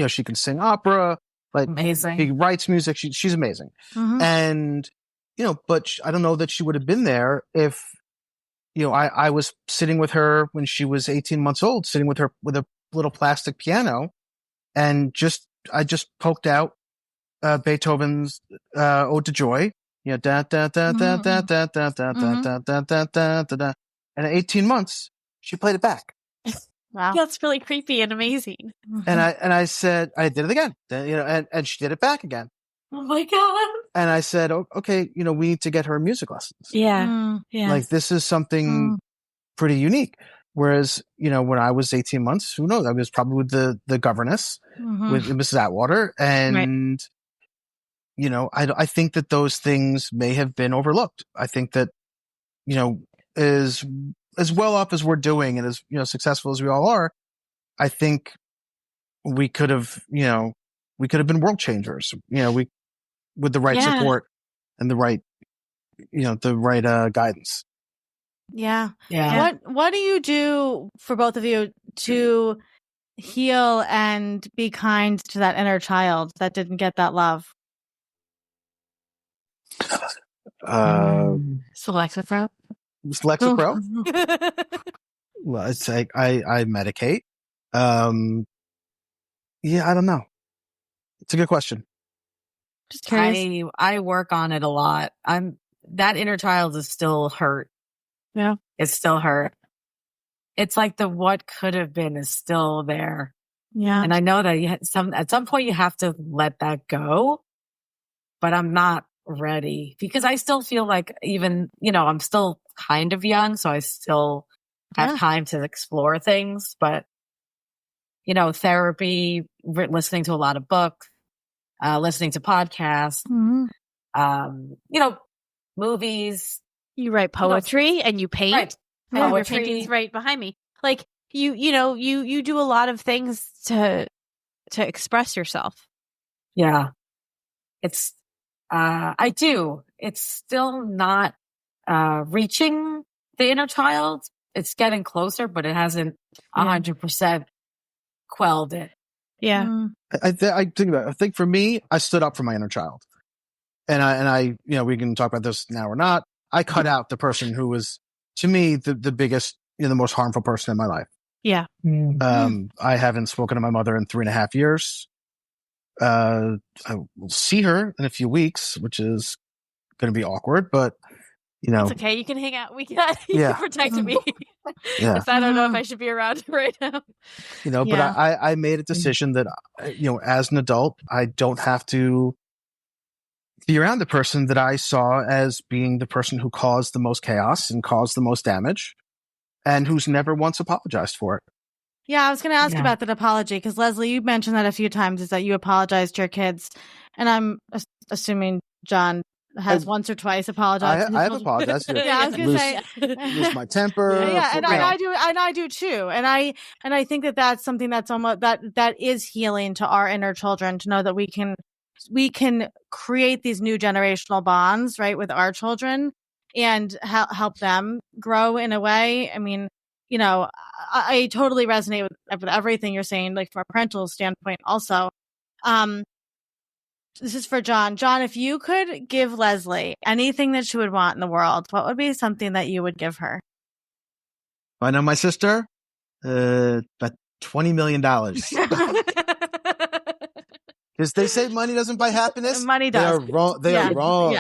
she can sing opera. Like, amazing. She writes music. She's amazing. Mm-hmm. And, but I don't know that she would have been there if, I was sitting with her when she was 18 months old, sitting with her with a little plastic piano, and I just poked out Beethoven's Ode to Joy, da da da da da da da da da da da da da, and at 18 months she played it back. Wow, that's really creepy and amazing. And I said, I did it again, and she did it back again. Oh my god! And I said, okay, we need to get her music lessons. Yeah. Like, this is something pretty unique. Whereas, when I was 18 months, who knows? I was probably with the governess, with Mrs. Atwater, and I think that those things may have been overlooked. I think that, as well off as we're doing and as, successful as we all are, I think we could have been world changers, with the right support and the right, guidance. Yeah. Yeah. What do you do for both of you to heal and be kind to that inner child that didn't get that love? Lexapro. Well, it's like I medicate. I don't know. It's a good question. Just curious. I work on it a lot. That inner child is still hurt. Yeah. It's still hurt. It's like the what could have been is still there. Yeah. And I know that at some point you have to let that go, but I'm not ready because I still feel like even, I'm still kind of young, so I still have time to explore things, but therapy, listening to a lot of books, listening to podcasts, movies. You write poetry and you paint. Right. Your painting's right behind me. Like you do a lot of things to express yourself. Yeah. It's I do. It's still not reaching the inner child. It's getting closer, but it hasn't 100% quelled it. Yeah. I think for me, I stood up for my inner child, and I we can talk about this now or not. I cut out the person who was, to me, the biggest, the most harmful person in my life. Yeah. I haven't spoken to my mother in 3.5 years. I will see her in a few weeks, which is going to be awkward, but it's okay. You can hang out. You can protect me. If I don't know if I should be around right now. But I made a decision that, as an adult, I don't have to be around the person that I saw as being the person who caused the most chaos and caused the most damage, and who's never once apologized for it. Yeah, I was going to ask about that apology, because Leslie, you mentioned that a few times, is that you apologized to your kids, and I'm assuming Jon has once or twice apologized. I have apologized. I was going to say, lose my temper. And I do too, and I think that that's something that's almost that is healing to our inner children, to know that we can create these new generational bonds, right, with our children, and help them grow in a way. I mean, I totally resonate with everything you're saying, like from a parental standpoint also. This is for Jon. Jon, if you could give Leslie anything that she would want in the world, what would be something that you would give her? I know my sister, about $20 million. Because they say money doesn't buy happiness. Money does. They are wrong.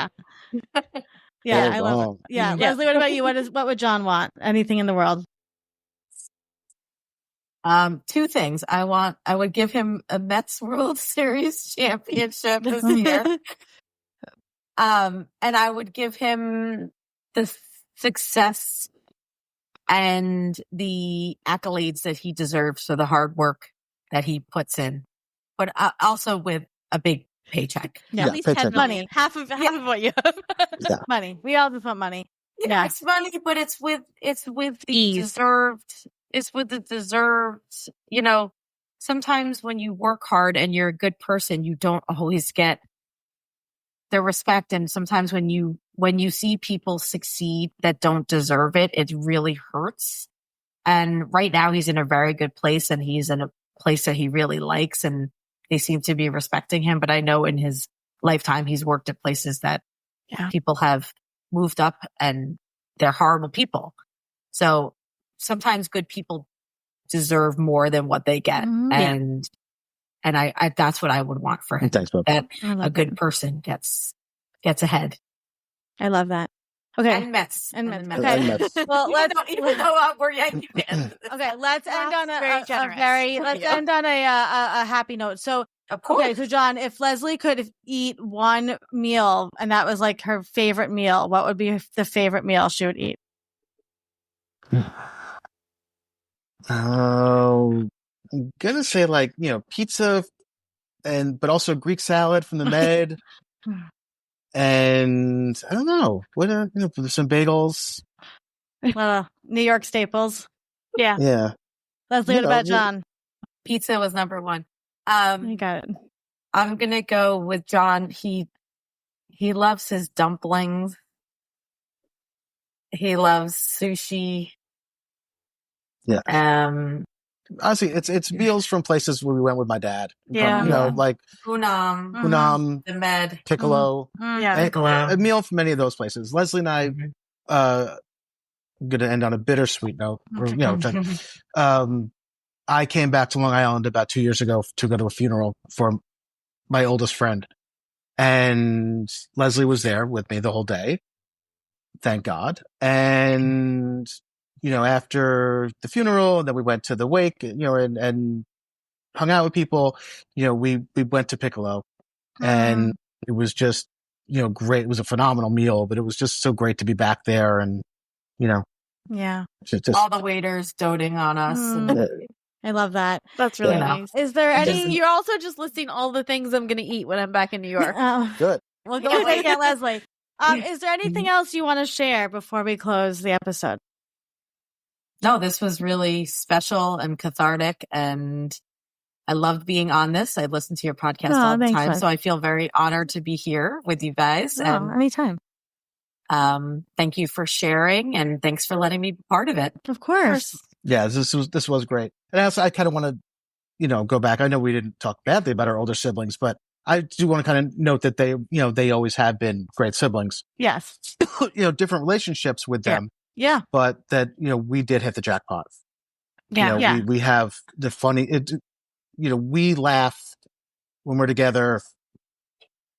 Yeah, I love it. Yeah. Leslie, what about you? What would Jon want? Anything in the world? Two things. I would give him a Mets World Series championship this year. And I would give him the success and the accolades that he deserves for the hard work that he puts in, but also with a big paycheck. Yeah, at least 10 million. Half of what you have. Money. We all just want money. Yeah, it's money, but it's with the ease. deserved is with the deserved, you know, sometimes when you work hard and you're a good person, you don't always get the respect. And sometimes when you see people succeed that don't deserve it, it really hurts. And right now he's in a very good place, and he's in a place that he really likes, and they seem to be respecting him. But I know in his lifetime, he's worked at places that people have moved up and they're horrible people. So sometimes good people deserve more than what they get. And I that's what I would want for him. Thanks, Bob. That a good person gets ahead. I love that. Okay. And Mets. And Mets. Mets. Okay. And Mets. Well, even though we're Yankee fans. Okay, let's end on Very generous. let's end on a happy note. So, Of course. okay, so Jon, if Leslie could eat one meal and that was like her favorite meal, what would be the favorite meal she would eat? I'm gonna say pizza, but also Greek salad from the Med, and I don't know some bagels. New York staples. Yeah. Yeah. Leslie, what about Jon? Pizza was number one. You got it. I'm gonna go with Jon. He loves his dumplings. He loves sushi. Yeah. Honestly, it's meals from places where we went with my dad. Yeah. Like Hunam, the Med, Piccolo. Yeah. A meal from many of those places. Leslie and I, I'm going to end on a bittersweet note. I came back to Long Island about 2 years ago to go to a funeral for my oldest friend. And Leslie was there with me the whole day. Thank God. And, after the funeral, then we went to the wake, and hung out with people. We went to Piccolo, and it was just, great. It was a phenomenal meal, but it was just so great to be back there. And, Yeah. just all the waiters doting on us. I love that. That's really nice. Is there any? You're also just listing all the things I'm going to eat when I'm back in New York. Good. We'll go take it, Leslie. Is there anything else you want to share before we close the episode? No, this was really special and cathartic, and I loved being on this. I listened to your podcast all the time, so I feel very honored to be here with you guys. And anytime. Thank you for sharing, and thanks for letting me be part of it. Of course. Yeah, this was great. And also, I kind of want to, go back. I know we didn't talk badly about our older siblings, but I do want to kind of note that they always have been great siblings. Yes. Different relationships with them. Yeah. But that, we did hit the jackpot. Yeah. We have the funny, we laugh when we're together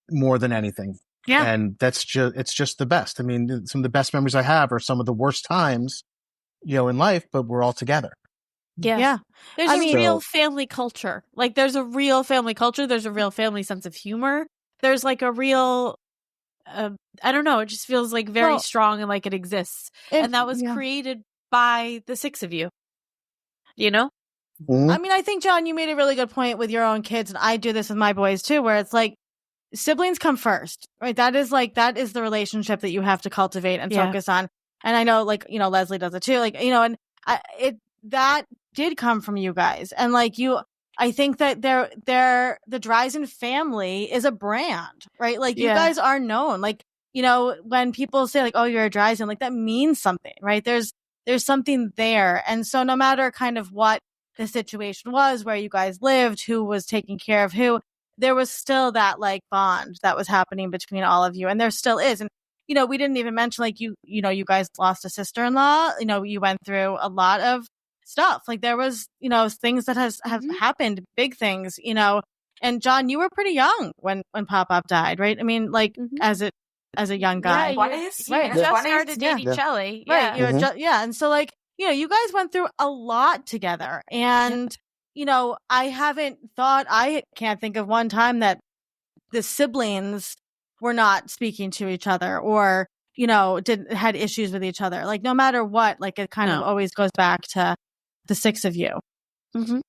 more than anything. Yeah. And it's just the best. I mean, some of the best memories I have are some of the worst times, in life, but we're all together. Yeah. There's a real family culture. Like, there's a real family culture. There's a real family sense of humor. There's like a real, I don't know. It just feels like very strong and like it exists. And that was created by the six of you. Mm-hmm. I mean, I think, Jon, you made a really good point with your own kids. And I do this with my boys too, where it's like siblings come first, right? That is the relationship that you have to cultivate and focus on. And I know, Leslie does it too. And that did come from you guys. And I think that the Dreizen family is a brand, right? You guys are known. When people say oh, you're a Dreizen, that means something, right? There's something there. And so no matter kind of what the situation was, where you guys lived, who was taking care of who, there was still that bond that was happening between all of you. And there still is. And, we didn't even mention you guys lost a sister-in-law, you went through a lot of stuff. There was, things that have happened, big things, and Jon, you were pretty young when Pop died, right? I mean, as a young guy. Yeah, Just started dating Shelly. Right. And so you guys went through a lot together, and, I can't think of one time that the siblings were not speaking to each other or, had issues with each other. No matter what, it kind of always goes back to the six of you. Mm-hmm.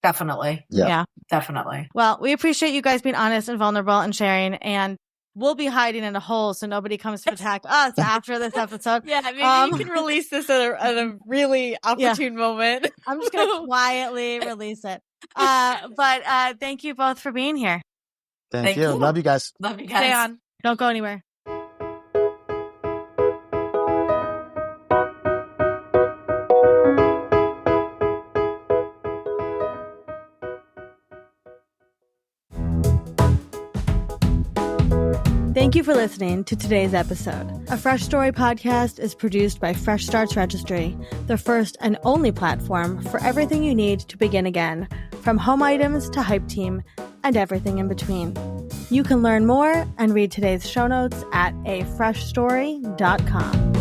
Definitely. Yeah. Definitely. Well, we appreciate you guys being honest and vulnerable and sharing. And we'll be hiding in a hole so nobody comes to attack us after this episode. Yeah, maybe you can release this at a really opportune moment. I'm just going to quietly release it. But thank you both for being here. Thank you. Love you guys. Love you guys. Stay on. Don't go anywhere. Thank you for listening to today's episode. A Fresh Story podcast is produced by Fresh Starts Registry, the first and only platform for everything you need to begin again, from home items to Hype Team and everything in between. You can learn more and read today's show notes at afreshstory.com.